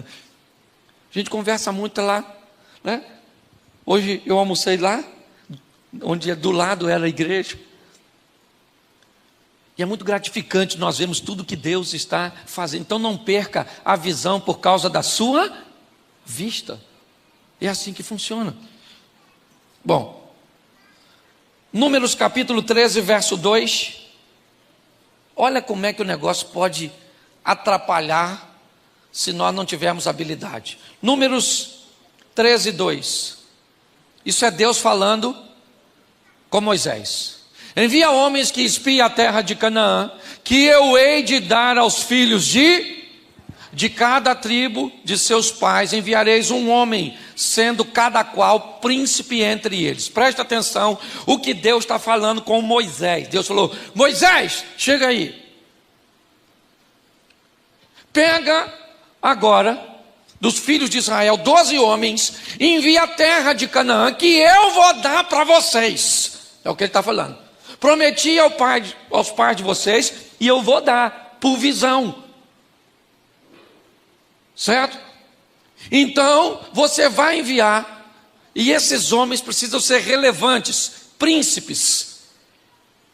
A gente conversa muito lá, né? Hoje eu almocei lá, onde do lado era a igreja. E é muito gratificante nós vemos tudo que Deus está fazendo. Então não perca a visão por causa da sua vista. É assim que funciona. Bom, Números capítulo 13, verso 2. Olha como é que o negócio pode atrapalhar se nós não tivermos habilidade. Números 13, 2. Isso é Deus falando com Moisés. Envia homens que espiem a terra de Canaã, que eu hei de dar aos filhos de cada tribo de seus pais. Enviareis um homem, sendo cada qual príncipe entre eles. Presta atenção o que Deus está falando com Moisés. Deus falou: Moisés, chega aí. Pega agora dos filhos de Israel 12 homens, e envia a terra de Canaã, que eu vou dar para vocês. É o que ele está falando. Prometi aos pais de vocês, e eu vou dar por visão. Certo? Então você vai enviar, e esses homens precisam ser relevantes, príncipes.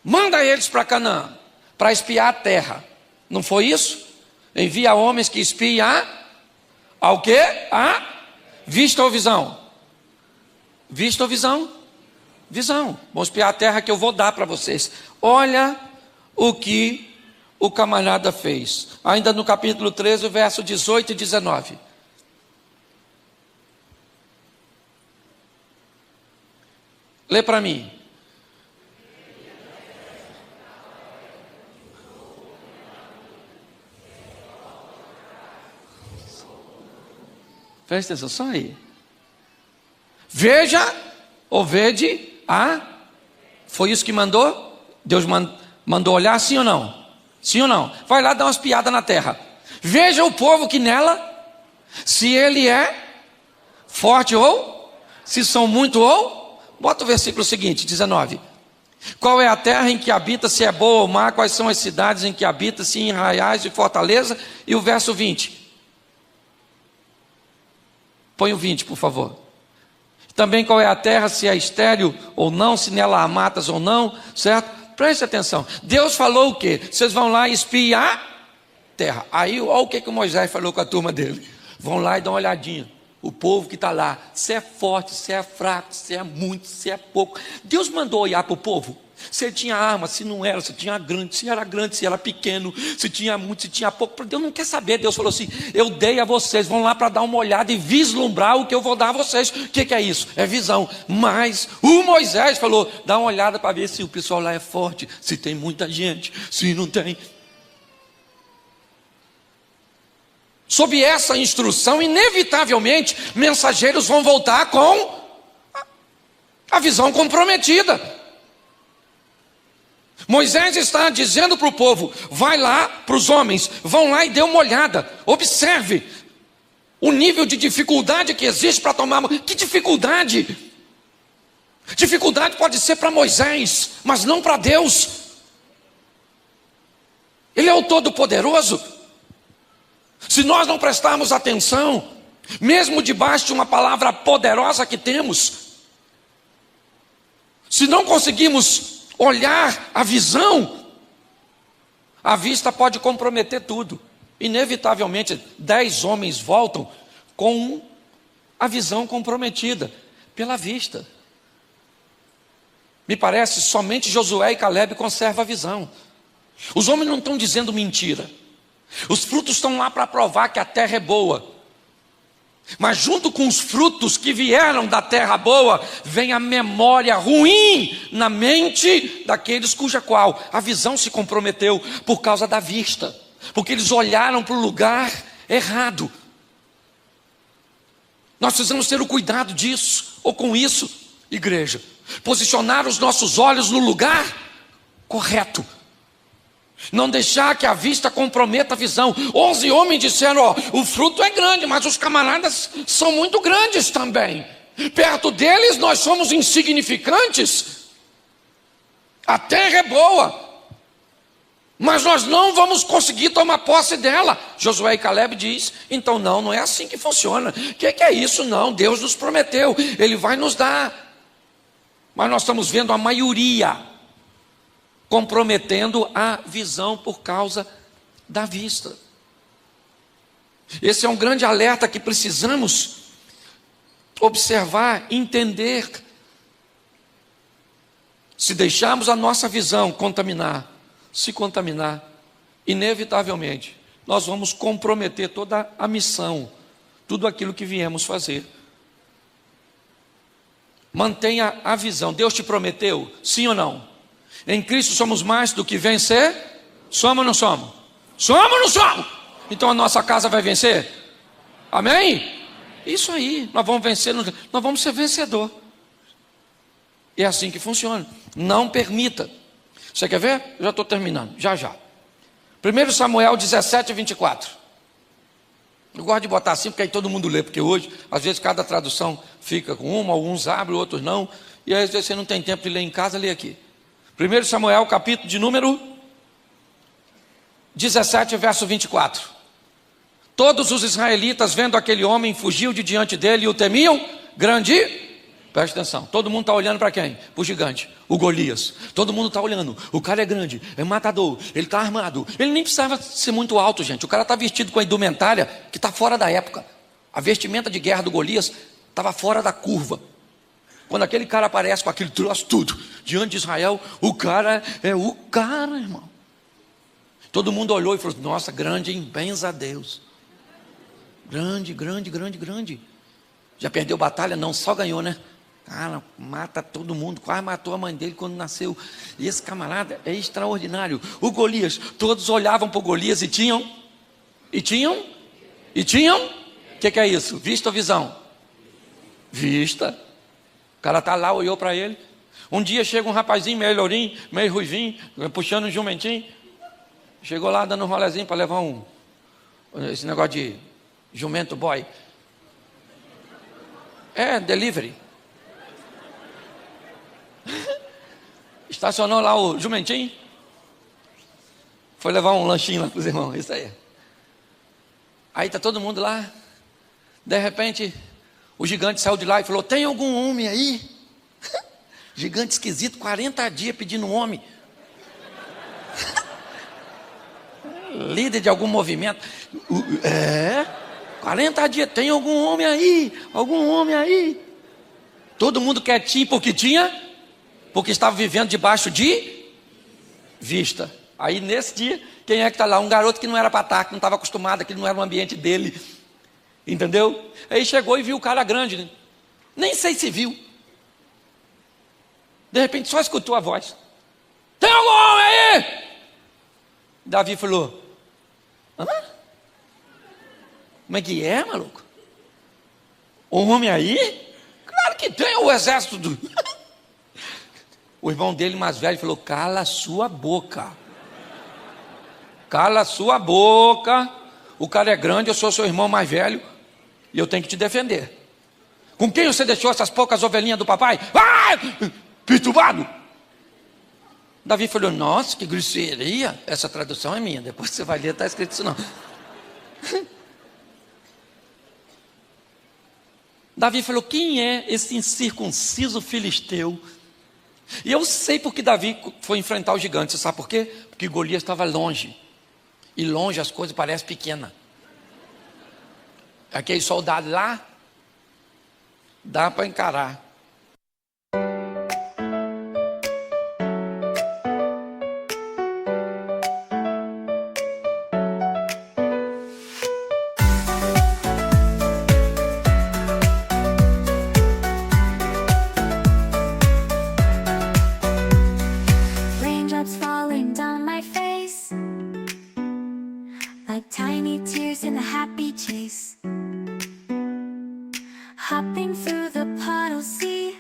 Manda eles para Canaã, para espiar a terra. Não foi isso? Envia homens que espiem ao quê? A vista ou visão? Vista ou visão? Visão. Vamos espiar a terra que eu vou dar para vocês. Olha o que o camarada fez. Ainda no capítulo 13, verso 18 e 19. Lê para mim. Presta atenção, só aí. Veja, ou vede, foi isso que mandou? Deus mandou olhar, sim ou não? Sim ou não? Vai lá dar umas piadas na terra. Veja o povo que nela, se ele é forte ou, se são muito ou. Bota o versículo seguinte, 19. Qual é a terra em que habita, se é boa ou má? Quais são as cidades em que habita, se em arraiais e fortaleza? E o verso 20. Põe o 20, por favor. Também qual é a terra, se é estéril ou não, se nela há matas ou não, certo? Preste atenção. Deus falou o quê? Vocês vão lá espiar a terra. Aí, olha o que Moisés falou com a turma dele. Vão lá e dão uma olhadinha. O povo que está lá, se é forte, se é fraco, se é muito, se é pouco. Deus mandou olhar para o povo. Se ele tinha arma, se não era, se tinha grande, se era pequeno, se tinha muito, se tinha pouco. Deus não quer saber. Deus falou assim: eu dei a vocês, vão lá para dar uma olhada e vislumbrar o que eu vou dar a vocês. O que é isso? É visão. Mas o Moisés falou: dá uma olhada para ver se o pessoal lá é forte, se tem muita gente, se não tem. Sob essa instrução, inevitavelmente, mensageiros vão voltar com a visão comprometida. Moisés está dizendo para o povo: vai lá, para os homens, vão lá e dê uma olhada, observe o nível de dificuldade que existe para tomar. Que dificuldade? Dificuldade pode ser para Moisés, mas não para Deus. Ele é o Todo-Poderoso. Se nós não prestarmos atenção, mesmo debaixo de uma palavra poderosa que temos, se não conseguimos olhar a visão, a vista pode comprometer tudo. Inevitavelmente, 10 homens voltam com a visão comprometida pela vista. Me parece, somente Josué e Caleb conservam a visão. Os homens não estão dizendo mentira. Os frutos estão lá para provar que a terra é boa. Mas junto com os frutos que vieram da terra boa, vem a memória ruim na mente daqueles cuja qual a visão se comprometeu por causa da vista. Porque eles olharam para o lugar errado. Nós precisamos ter o cuidado disso, ou com isso, igreja. Posicionar os nossos olhos no lugar correto. Não deixar que a vista comprometa a visão. 11 homens disseram: ó, o fruto é grande, mas os camaradas são muito grandes também. Perto deles nós somos insignificantes. A terra é boa, mas nós não vamos conseguir tomar posse dela. Josué e Caleb diz: então não é assim que funciona. O que é isso? Não, Deus nos prometeu, Ele vai nos dar. Mas nós estamos vendo a maioria comprometendo a visão por causa da vista. Esse é um grande alerta que precisamos observar, entender. Se deixarmos a nossa visão se contaminar, inevitavelmente, nós vamos comprometer toda a missão, tudo aquilo que viemos fazer. Mantenha a visão. Deus te prometeu, sim ou não? Em Cristo somos mais do que vencer? Somos ou não somos? Somos ou não somos? Então a nossa casa vai vencer? Amém? Isso aí, nós vamos vencer, nós vamos ser vencedor. E é assim que funciona. Não permita. Você quer ver? Eu já estou terminando, já. 1 Samuel 17, 24. Eu gosto de botar assim, porque aí todo mundo lê, porque hoje, às vezes cada tradução fica com uma, alguns abrem, outros não, e às vezes você não tem tempo de ler em casa, lê aqui. 1 Samuel, capítulo de número 17, verso 24. Todos os israelitas, vendo aquele homem, fugiu de diante dele e o temiam grande. Presta atenção, todo mundo está olhando para quem? Para o gigante, o Golias. Todo mundo está olhando, o cara é grande, é matador, ele está armado. Ele nem precisava ser muito alto, gente. O cara está vestido com a indumentária que está fora da época. A vestimenta de guerra do Golias estava fora da curva. Quando aquele cara aparece com aquele troço tudo diante de Israel, o cara é o cara, irmão. Todo mundo olhou e falou: nossa, grande, hein? Benza a Deus. Grande. Já perdeu batalha? Não, só ganhou, né? Cara, mata todo mundo, quase matou a mãe dele quando nasceu. E esse camarada é extraordinário. O Golias, todos olhavam para o Golias e tinham? O que é isso? Vista ou visão? Vista. O cara está lá, olhou para ele. Um dia chega um rapazinho meio lourinho, meio ruivinho, puxando um jumentinho. Chegou lá dando um rolezinho para levar esse negócio de jumento boy. É, delivery. Estacionou lá o jumentinho. Foi levar um lanchinho lá para os irmãos, isso aí. Aí está todo mundo lá. De repente, o gigante saiu de lá e falou: tem algum homem aí? Gigante esquisito, 40 dias pedindo um homem. Líder de algum movimento. 40 dias, tem algum homem aí? Algum homem aí? Todo mundo quietinho porque estava vivendo debaixo de vista. Aí nesse dia, quem é que está lá? Um garoto que não era para estar, que não estava acostumado, que não era o ambiente dele. Entendeu? Aí chegou e viu o cara grande, né? Nem sei se viu. De repente só escutou a voz. Tem algum homem aí? Davi falou: hã? Como é que é, maluco? Um homem aí? Claro que tem, o exército do... O irmão dele mais velho falou: cala a sua boca. Cala a sua boca. O cara é grande, eu sou seu irmão mais velho e eu tenho que te defender. Com quem você deixou essas poucas ovelhinhas do papai? Vai! Perturbado. Davi falou: nossa, que grosseria. Essa tradução é minha, depois você vai ler, está escrito isso não. Davi falou: quem é esse incircunciso filisteu? E eu sei porque Davi foi enfrentar o gigante. Você sabe por quê? Porque Golias estava longe. E longe as coisas parecem pequenas. Aquele soldado lá, dá para encarar. Raindrops falling down my face, like tiny tears in a happy chase. Hopping through the puddles, see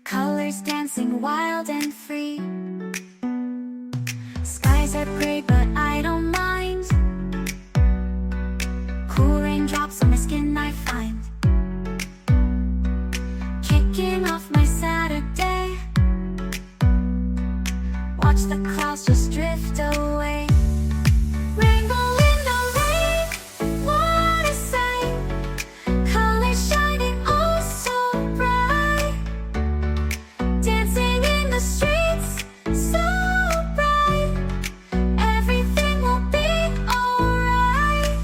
colors dancing wild and free. Skies are gray but I don't mind. Cool raindrops on my skin I find. Kicking off my Saturday. Watch the clouds just drift away. Rainbow in the rain, what a sight. Colors shining oh so bright. Dancing in the streets, so bright. Everything will be alright.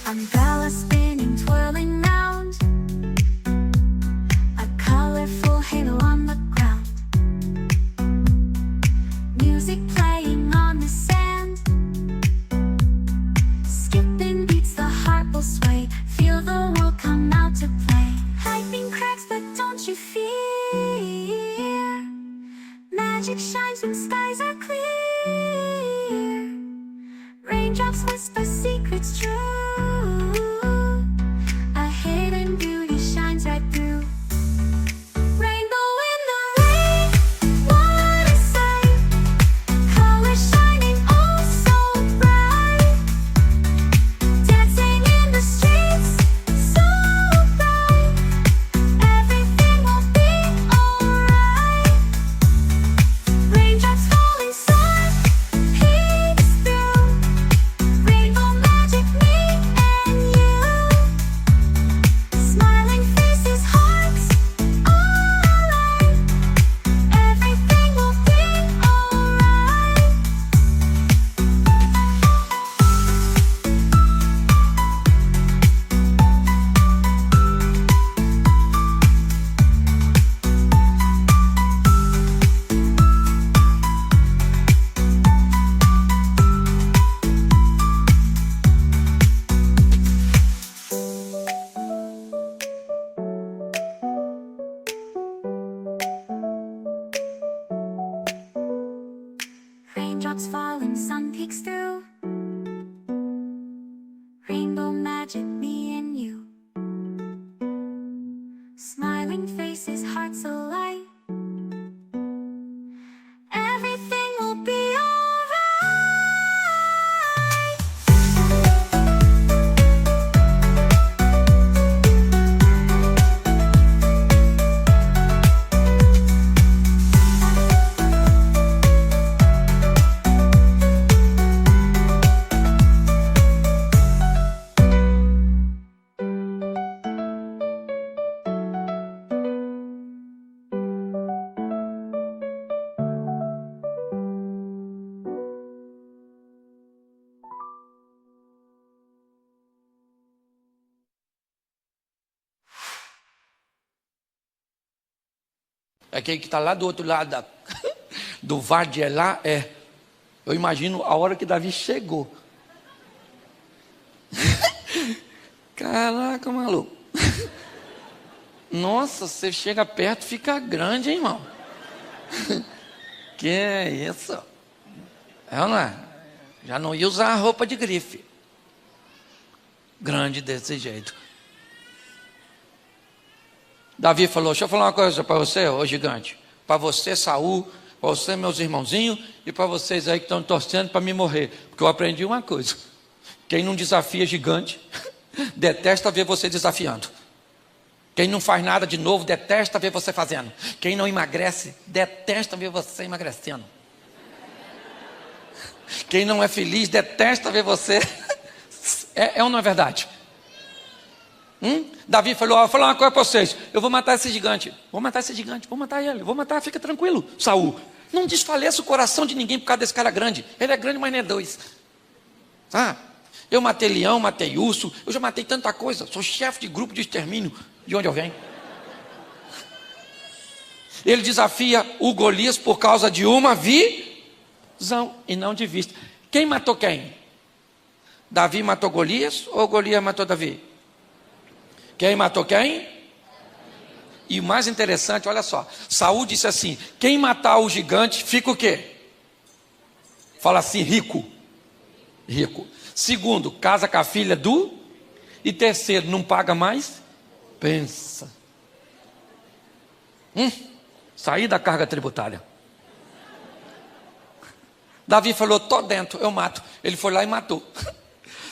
Umbrella spinning, twirling round. A colorful halo on the ground. Music playing on the sand. Skipping beats, the heart will sway. Feel the world come out to play. Lightning cracks, but don't you fear. Magic shines when skies are clear. Raindrops whisper secrets true. A hidden beauty shines right through. Rainbow in the rain, what a sight. Colors shining oh so bright. Dancing in the streets, so bright. Everything will be alright. Raindrops falling soft, peeks through. Rainbow magic, me and you. Smiling faces, hearts alight. Everything will be alright. Raindrops falling, sun peeks through. Rainbow magic, me and you. Smiling faces, hearts alight. Everything will be alright. aquele que está lá do outro lado do vale de Elá, eu imagino a hora que Davi chegou. Caraca, maluco. Nossa, você chega perto, fica grande, hein, irmão? Que é isso? Não é? Já não ia usar a roupa de grife. Grande desse jeito. Davi falou, deixa eu falar uma coisa para você, ô gigante. Para você, Saul, para você, meus irmãozinhos, e para vocês aí que estão torcendo para me morrer. Porque eu aprendi uma coisa. Quem não desafia gigante, detesta ver você desafiando. Quem não faz nada de novo, detesta ver você fazendo. Quem não emagrece, detesta ver você emagrecendo. Quem não é feliz, detesta ver você. É ou não é verdade? Davi falou, vou falar uma coisa para vocês. Eu vou matar esse gigante. Vou matar esse gigante, vou matar ele. Vou matar, fica tranquilo, Saul. Não desfaleça o coração de ninguém por causa desse cara grande. Ele é grande, mas não é dois. Tá? Eu matei leão, matei urso. Eu já matei tanta coisa. Sou chefe de grupo de extermínio. De onde eu venho? Ele desafia o Golias por causa de uma visão e não de vista. Quem matou quem? Davi matou Golias ou Golias matou Davi? Quem matou quem? E o mais interessante, olha só. Saul disse assim, quem matar o gigante fica o quê? Fala assim, rico. Rico. Segundo, casa com a filha do. E terceiro, não paga mais? Pensa. Sair da carga tributária. Davi falou, tô dentro, eu mato. Ele foi lá e matou.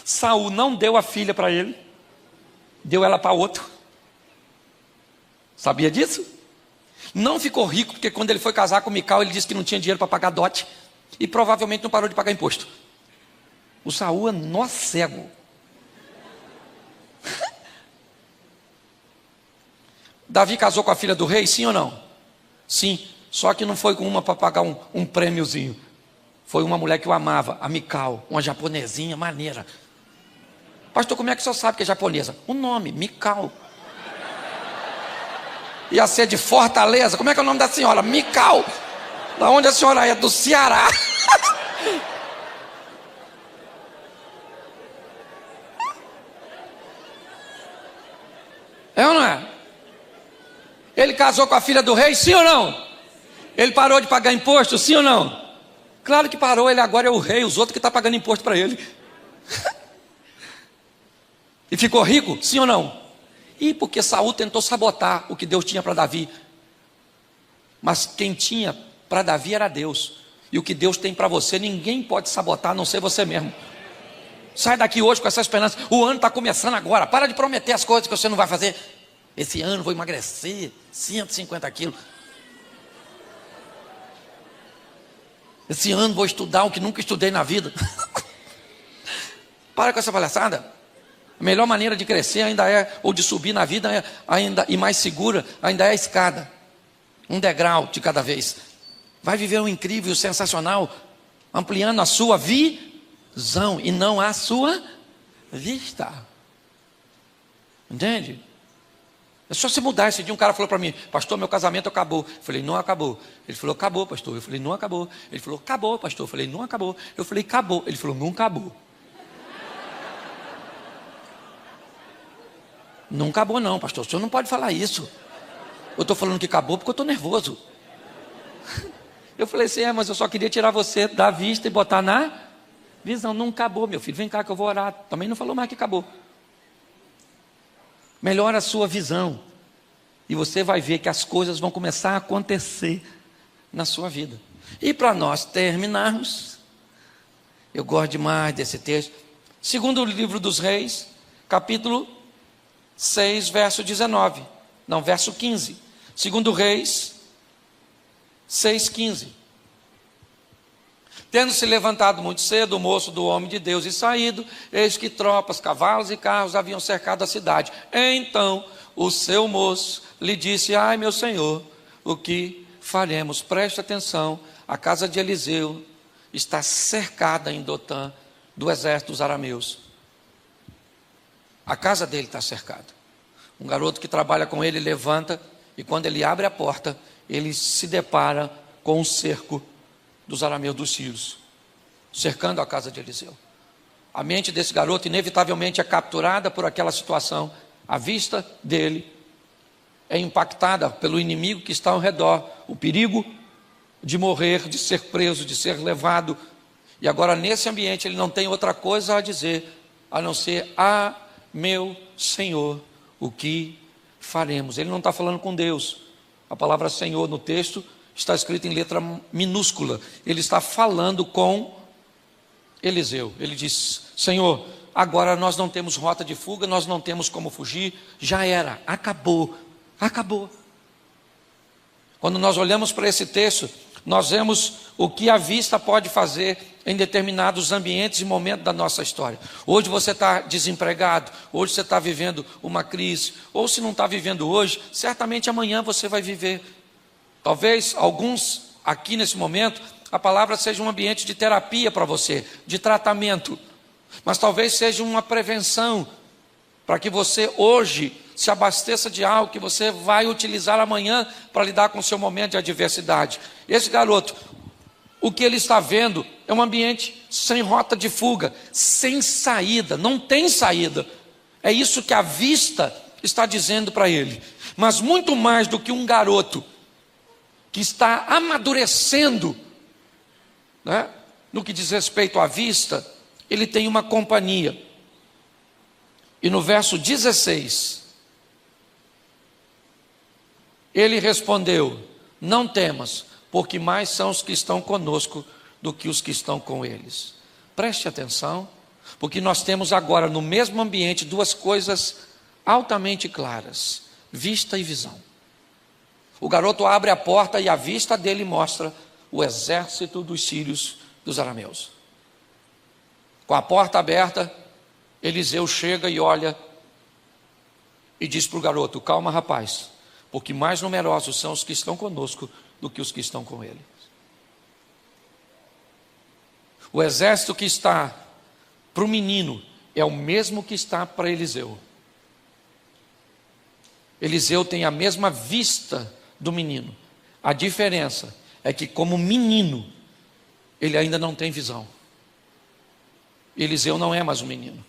Saul não deu a filha para ele, deu ela para outro. Sabia disso? Não ficou rico, porque quando ele foi casar com Mical, ele disse que não tinha dinheiro para pagar dote. E provavelmente não parou de pagar imposto. O Saul é nó cego. Davi casou com a filha do rei, sim ou não? Sim, só que não foi com uma para pagar um prêmiozinho. Foi uma mulher que eu amava, a Mical, uma japonesinha maneira. Pastor, como é que o senhor sabe que é japonesa? O nome, Mical. Ia ser de Fortaleza, como é que é o nome da senhora? Mical. Da onde a senhora é? Do Ceará. É ou não é? Ele casou com a filha do rei, sim ou não? Ele parou de pagar imposto, sim ou não? Claro que parou, ele agora é o rei, os outros que estão pagando imposto para ele. E ficou rico, sim ou não? E porque Saul tentou sabotar o que Deus tinha para Davi. Mas quem tinha para Davi era Deus. E o que Deus tem para você, ninguém pode sabotar, a não ser você mesmo. Sai daqui hoje com essa esperança. O ano está começando agora, para de prometer as coisas que você não vai fazer. Esse ano vou emagrecer 150 quilos. Esse ano vou estudar o que nunca estudei na vida. Para com essa palhaçada. A melhor maneira de crescer ainda é, ou de subir na vida ainda, e mais segura, ainda é a escada. Um degrau de cada vez. Vai viver um incrível, sensacional, ampliando a sua visão e não a sua vista. Entende? É só você mudar. Esse dia um cara falou para mim, pastor, meu casamento acabou. Eu falei, não acabou. Ele falou, acabou, pastor. Eu falei, não acabou. Ele falou, acabou, pastor. Eu falei, não acabou. Eu falei, acabou. Ele falou, não acabou. Não acabou não, pastor. O senhor não pode falar isso. Eu estou falando que acabou porque eu estou nervoso. Eu falei assim, mas eu só queria tirar você da vista e botar na visão. Não acabou, meu filho. Vem cá que eu vou orar. Também não falou mais que acabou. Melhora a sua visão. E você vai ver que as coisas vão começar a acontecer na sua vida. E para nós terminarmos, eu gosto demais desse texto. Segundo o livro dos Reis, capítulo 6, verso 19. Não, verso 15. Segundo Reis 6,15. Tendo se levantado muito cedo o moço do homem de Deus e saído, eis que tropas, cavalos e carros haviam cercado a cidade. Então o seu moço lhe disse, ai meu senhor, o que faremos? Preste atenção, a casa de Eliseu está cercada em Dotã do exército dos arameus. A casa dele está cercada. Um garoto que trabalha com ele levanta e quando ele abre a porta, ele se depara com um cerco dos arameus dos sírios, cercando a casa de Eliseu. A mente desse garoto inevitavelmente é capturada por aquela situação. A vista dele é impactada pelo inimigo que está ao redor, o perigo de morrer, de ser preso, de ser levado. E agora nesse ambiente ele não tem outra coisa a dizer, a não ser: ah, meu Senhor, o que faremos? Ele não está falando com Deus. A palavra Senhor no texto está escrita em letra minúscula. Ele está falando com Eliseu. Ele diz: Senhor, agora nós não temos rota de fuga, nós não temos como fugir, já era, acabou. Quando nós olhamos para esse texto, nós vemos o que a vista pode fazer em determinados ambientes e momentos da nossa história. Hoje você está desempregado, hoje você está vivendo uma crise, ou se não está vivendo hoje, certamente amanhã você vai viver. Talvez alguns aqui nesse momento, a palavra seja um ambiente de terapia para você, de tratamento, mas talvez seja uma prevenção, para que você hoje se abasteça de algo que você vai utilizar amanhã para lidar com o seu momento de adversidade. Esse garoto, o que ele está vendo é um ambiente sem rota de fuga, sem saída, não tem saída. É isso que a vista está dizendo para ele. Mas muito mais do que um garoto que está amadurecendo, né, no que diz respeito à vista, ele tem uma companhia. E no verso 16, ele respondeu: não temas, porque mais são os que estão conosco do que os que estão com eles. Preste atenção, porque nós temos agora no mesmo ambiente duas coisas altamente claras: vista e visão. O garoto abre a porta e a vista dele mostra o exército dos sírios, dos arameus. Com a porta aberta, Eliseu chega e olha e diz para o garoto: calma, rapaz, porque mais numerosos são os que estão conosco do que os que estão com ele. O exército que está para o menino é o mesmo que está para Eliseu. Eliseu tem a mesma vista do menino. A diferença é que, como menino, ele ainda não tem visão. Eliseu não é mais um menino.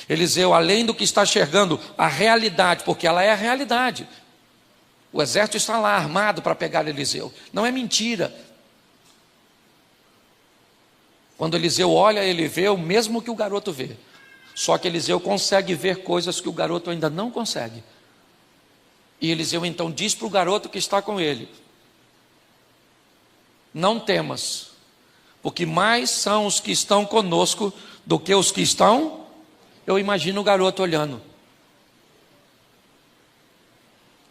Eliseu, além do que está enxergando a realidade, porque ela é a realidade. O exército está lá armado para pegar Eliseu. Não é mentira. Quando Eliseu olha, ele vê o mesmo que o garoto vê. Só que Eliseu consegue ver coisas que o garoto ainda não consegue. E Eliseu então diz para o garoto que está com ele: não temas, porque mais são os que estão conosco do que os que estão. Eu imagino o garoto olhando.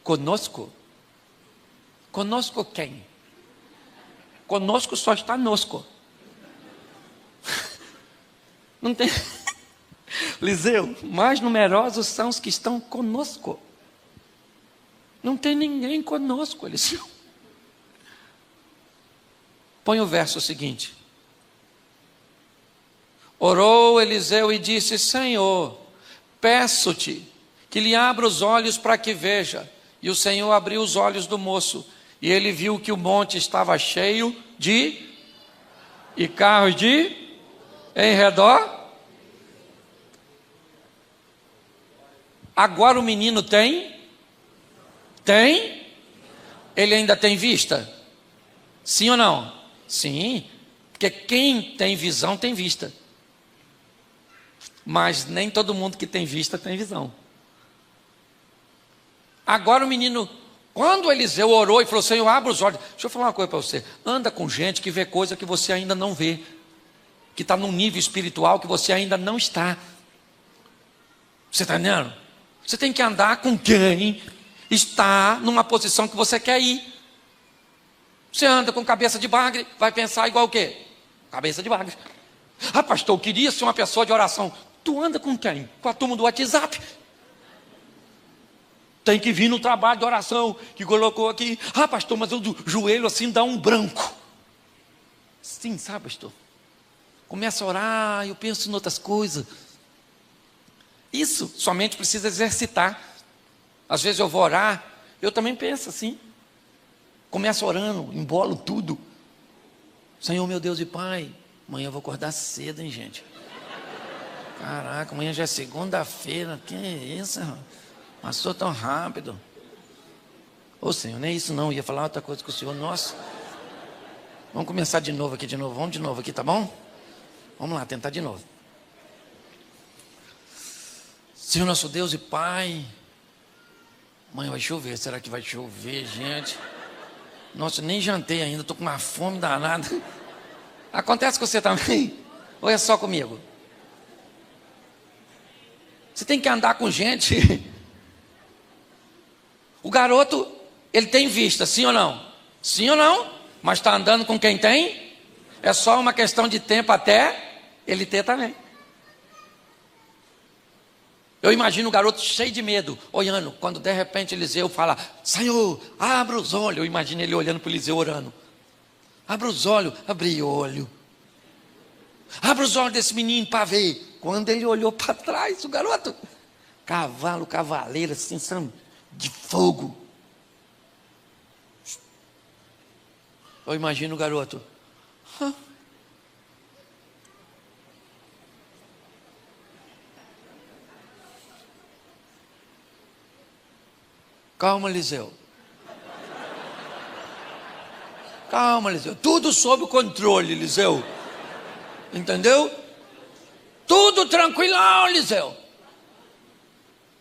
Conosco? Conosco quem? Conosco só está nosco. Não tem. Eliseu, mais numerosos são os que estão conosco. Não tem ninguém conosco, Eliseu. Põe o verso seguinte. Orou Eliseu e disse: Senhor, peço-te que lhe abra os olhos para que veja. E o Senhor abriu os olhos do moço, e ele viu que o monte estava cheio de e carros em redor. Agora o menino tem? Ele ainda tem vista? Sim ou não? Sim, porque quem tem visão tem vista. Mas nem todo mundo que tem vista tem visão. Agora o menino, quando Eliseu orou e falou: Senhor, abre os olhos. Deixa eu falar uma coisa para você. Anda com gente que vê coisa que você ainda não vê, que está num nível espiritual que você ainda não está. Você está entendendo? Você tem que andar com quem está numa posição que você quer ir. Você anda com cabeça de bagre, vai pensar igual o quê? Cabeça de bagre. Ah, pastor, eu queria ser uma pessoa de oração. Tu anda com quem? Com a turma do WhatsApp. Tem que vir no trabalho de oração que colocou aqui. Ah, pastor, mas o joelho assim dá um branco. Sim, sabe, pastor? Começa a orar, eu penso em outras coisas. Isso somente precisa exercitar. Às vezes eu vou orar, eu também penso assim. Começa orando, embolo tudo. Senhor, meu Deus e Pai, amanhã eu vou acordar cedo, hein, gente? Caraca, amanhã já é segunda-feira. Que isso, irmão? Passou tão rápido. Ô Senhor, não é isso não, eu ia falar outra coisa com o Senhor. Nossa, vamos começar de novo aqui, vamos de novo aqui, tá bom? Vamos lá, tentar de novo. Senhor nosso Deus e Pai, amanhã vai chover, será que vai chover, gente? Nossa, nem jantei ainda, estou com uma fome danada. Acontece com você também? Ou é só comigo? Você tem que andar com gente. O garoto, ele tem vista, sim ou não? Sim ou não? Mas está andando com quem tem? É só uma questão de tempo até ele ter também. Eu imagino o garoto cheio de medo, olhando, quando de repente Eliseu fala, Senhor, abra os olhos. Eu imagino ele olhando para Eliseu orando. Abra os olhos, abri o olho. Abra os olhos desse menino para ver. Quando ele olhou para trás, o garoto, cavalo, cavaleiro, assim, sabe, de fogo. Eu imagino o garoto. Calma, Eliseu. Calma, Eliseu. Tudo sob controle, Eliseu. Entendeu? Tudo tranquilão, Eliseu.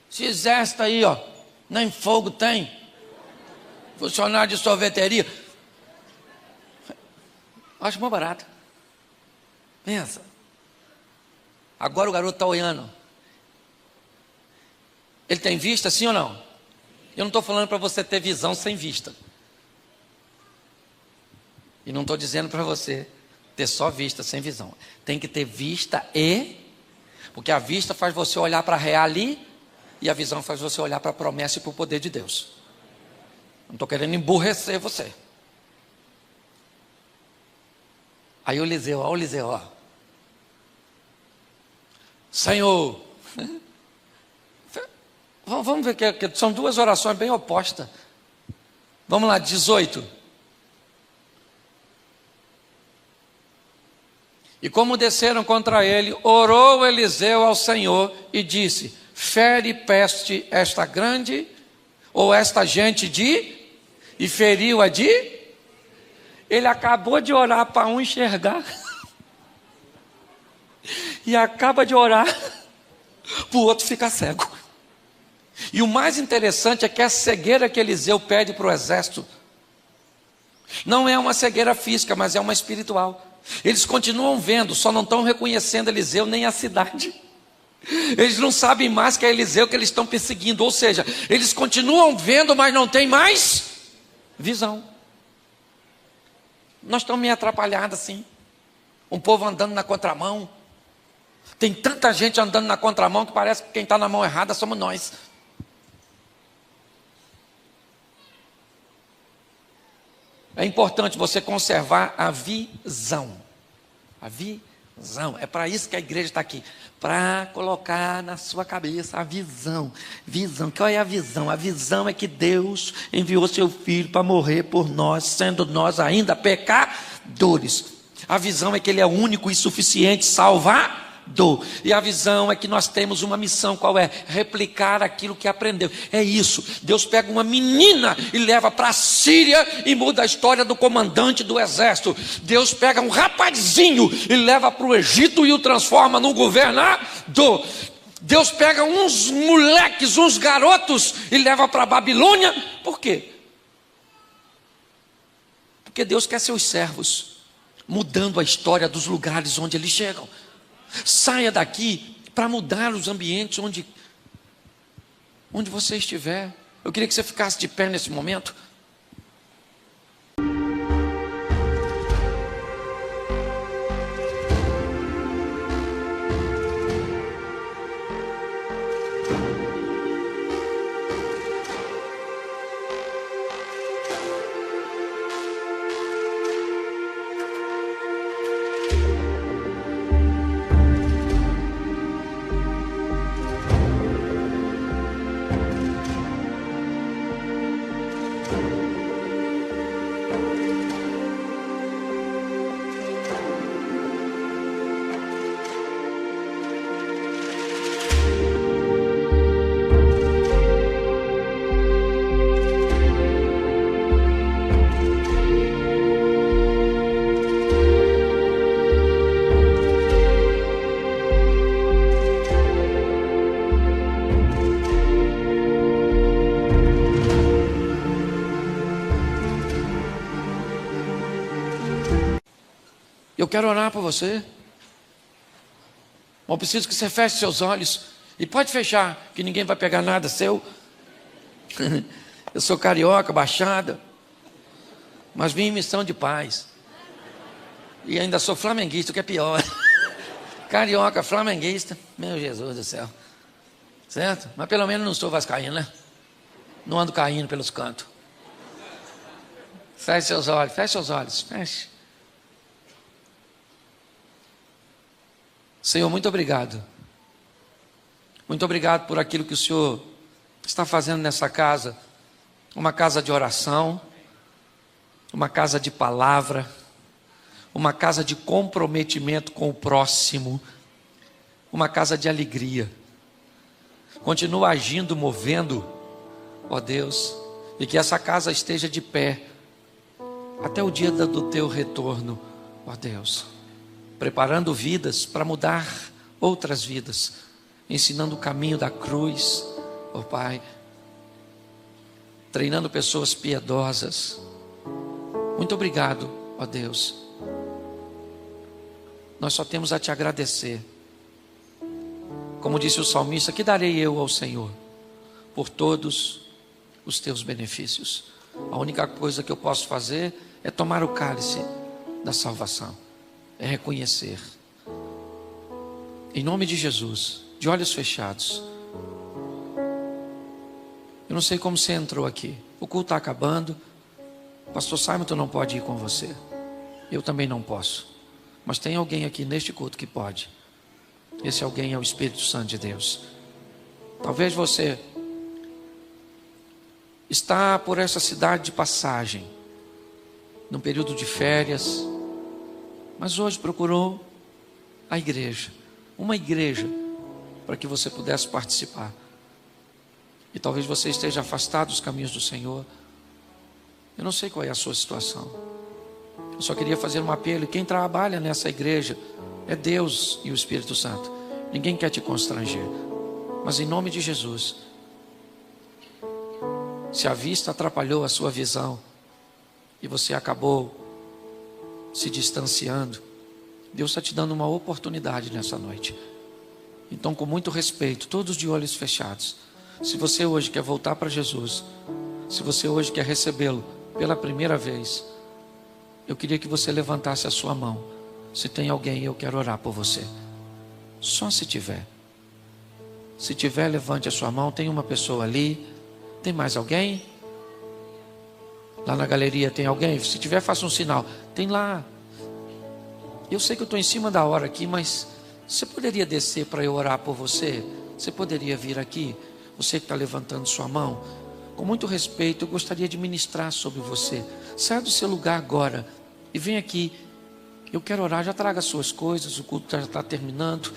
Esse exército aí, ó, nem fogo tem. Funcionário de sorveteria. Acho mais barato. Pensa. Agora o garoto está olhando. Ele tem vista, sim ou não? Eu não estou falando para você ter visão sem vista. E não estou dizendo para você ter só vista sem visão. Tem que ter vista porque a vista faz você olhar para a real ali, e a visão faz você olhar para a promessa e para o poder de Deus. Não estou querendo emburrecer você. Aí o Eliseu, ó, Senhor, vamos ver que são duas orações bem opostas. Vamos lá, 18. E como desceram contra ele, orou Eliseu ao Senhor e disse, fere peste esta grande, ou esta gente e feriu-a Ele acabou de orar para um enxergar, e acaba de orar para o outro ficar cego. E o mais interessante é que a cegueira que Eliseu pede para o exército, não é uma cegueira física, mas é uma espiritual. Eles continuam vendo, só não estão reconhecendo Eliseu nem a cidade. Eles não sabem mais que é Eliseu que eles estão perseguindo. Ou seja, eles continuam vendo, mas não tem mais visão. Nós estamos meio atrapalhados assim. Um povo andando na contramão. Tem tanta gente andando na contramão que parece que quem está na mão errada somos nós. É importante você conservar a visão. A visão. É para isso que a igreja está aqui. Para colocar na sua cabeça a visão. Visão. Qual é a visão? A visão é que Deus enviou seu Filho para morrer por nós, sendo nós ainda pecadores. A visão é que Ele é único e suficiente Salvador. E a visão é que nós temos uma missão, qual é? Replicar aquilo que aprendeu. É isso, Deus pega uma menina e leva para a Síria e muda a história do comandante do exército. Deus pega um rapazinho e leva para o Egito e o transforma num governador. Deus pega uns moleques, uns garotos e leva para a Babilônia. Por quê? Porque Deus quer seus servos mudando a história dos lugares onde eles chegam. Saia daqui para mudar os ambientes onde você estiver. Eu queria que você ficasse de pé nesse momento. Eu quero orar por você. Eu preciso que você feche seus olhos. E pode fechar, que ninguém vai pegar nada seu. Eu sou carioca, baixada, mas vim em missão de paz. E ainda sou flamenguista, o que é pior. Carioca, flamenguista, meu Jesus do céu. Certo? Mas pelo menos não sou vascaíno, né? Não ando caindo pelos cantos. Feche seus olhos, feche. Senhor, muito obrigado. Muito obrigado por aquilo que o Senhor está fazendo nessa casa. Uma casa de oração, uma casa de palavra, uma casa de comprometimento com o próximo, uma casa de alegria. Continua agindo, movendo, ó Deus, e que essa casa esteja de pé até o dia do teu retorno, ó Deus, preparando vidas para mudar outras vidas, ensinando o caminho da cruz, ó Pai, treinando pessoas piedosas. Muito obrigado, ó Deus. Nós só temos a te agradecer. Como disse o salmista, que darei eu ao Senhor por todos os teus benefícios? A única coisa que eu posso fazer é tomar o cálice da salvação, é reconhecer. Em nome de Jesus, de olhos fechados. Eu não sei como você entrou aqui. O culto está acabando. Pastor Simon não pode ir com você. Eu também não posso. Mas tem alguém aqui neste culto que pode. Esse alguém é o Espírito Santo de Deus. Talvez você está por essa cidade de passagem, num período de férias, mas hoje procurou a igreja, uma igreja, para que você pudesse participar. E talvez você esteja afastado dos caminhos do Senhor. Eu não sei qual é a sua situação. Eu só queria fazer um apelo. Quem trabalha nessa igreja é Deus e o Espírito Santo. Ninguém quer te constranger. Mas em nome de Jesus, se a vista atrapalhou a sua visão e você acabou se distanciando, Deus está te dando uma oportunidade nessa noite. Então, com muito respeito, todos de olhos fechados, se você hoje quer voltar para Jesus, se você hoje quer recebê-lo pela primeira vez, eu queria que você levantasse a sua mão. Se tem alguém, eu quero orar por você. Só se tiver. Se tiver, levante a sua mão. Tem uma pessoa ali. Tem mais alguém? Lá na galeria tem alguém? Se tiver, faça um sinal. Tem lá. Eu sei que eu estou em cima da hora aqui, mas você poderia descer para eu orar por você? Você poderia vir aqui? Você que está levantando sua mão, com muito respeito, eu gostaria de ministrar sobre você. Saia do seu lugar agora e vem aqui. Eu quero orar. Já traga suas coisas, o culto já está terminando.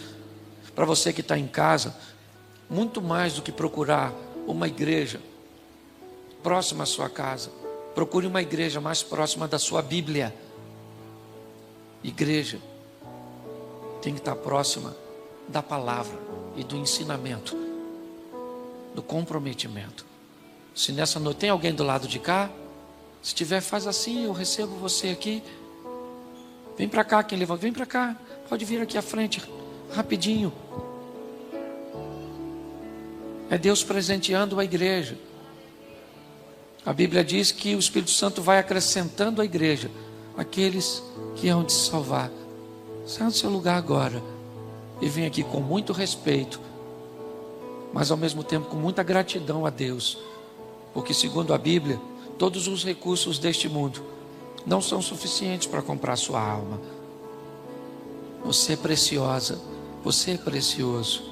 Para você que está em casa, muito mais do que procurar uma igreja próxima à sua casa, procure uma igreja mais próxima da sua Bíblia. Igreja tem que estar próxima da palavra e do ensinamento, do comprometimento. Se nessa noite tem alguém do lado de cá, se tiver, faz assim, eu recebo você aqui. Vem para cá, quem levanta, vem para cá, pode vir aqui à frente, rapidinho. É Deus presenteando a igreja. A Bíblia diz que o Espírito Santo vai acrescentando à igreja aqueles que hão de se salvar. Saia do seu lugar agora e vem aqui com muito respeito, mas ao mesmo tempo com muita gratidão a Deus, porque segundo a Bíblia, todos os recursos deste mundo não são suficientes para comprar sua alma. Você é preciosa, você é precioso.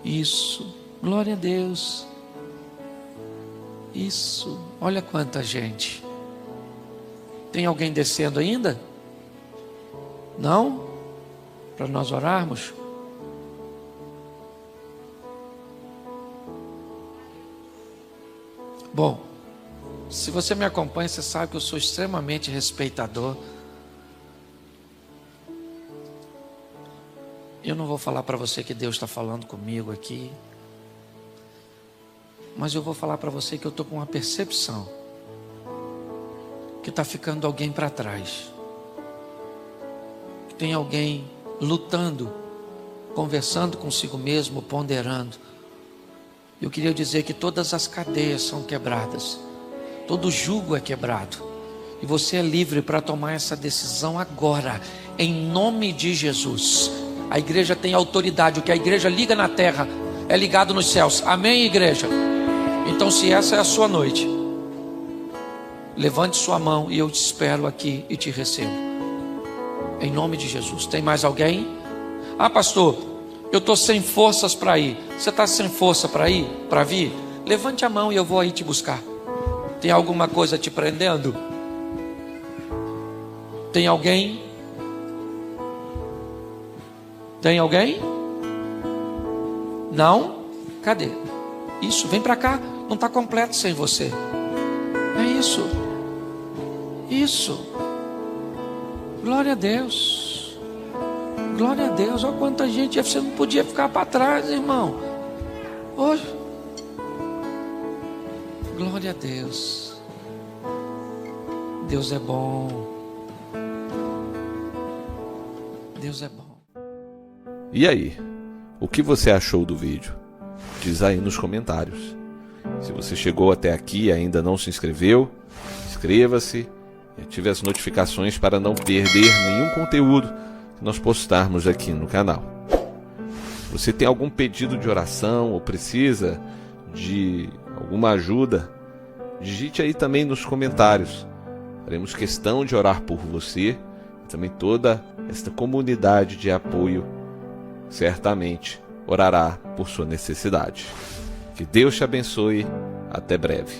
Isso, glória a Deus. Isso, olha quanta gente. Tem alguém descendo ainda? Não? Para nós orarmos? Bom, se você me acompanha, você sabe que eu sou extremamente respeitador. Eu não vou falar para você que Deus está falando comigo aqui, mas eu vou falar para você que eu estou com uma percepção que está ficando alguém para trás. Tem alguém lutando, conversando consigo mesmo, ponderando. Eu queria dizer que todas as cadeias são quebradas, todo jugo é quebrado, e você é livre para tomar essa decisão agora, em nome de Jesus. A igreja tem autoridade, o que a igreja liga na terra é ligado nos céus, amém, igreja? Então, se essa é a sua noite, levante sua mão e eu te espero aqui e te recebo, em nome de Jesus. Tem mais alguém? Ah, pastor, eu estou sem forças para ir. Você está sem força para ir, para vir? Levante a mão e eu vou aí te buscar. Tem alguma coisa te prendendo? Tem alguém? Tem alguém? Não? Cadê? Isso, vem para cá. Não está completo sem você. É isso. Isso. Glória a Deus. Glória a Deus. Olha quanta gente. Você não podia ficar para trás, irmão. Hoje. Glória a Deus. Deus é bom. Deus é bom. E aí? O que você achou do vídeo? Diz aí nos comentários. Se você chegou até aqui e ainda não se inscreveu, inscreva-se e ative as notificações para não perder nenhum conteúdo que nós postarmos aqui no canal. Você tem algum pedido de oração ou precisa de alguma ajuda? Digite aí também nos comentários. Faremos questão de orar por você e também toda esta comunidade de apoio certamente orará por sua necessidade. Que Deus te abençoe. Até breve.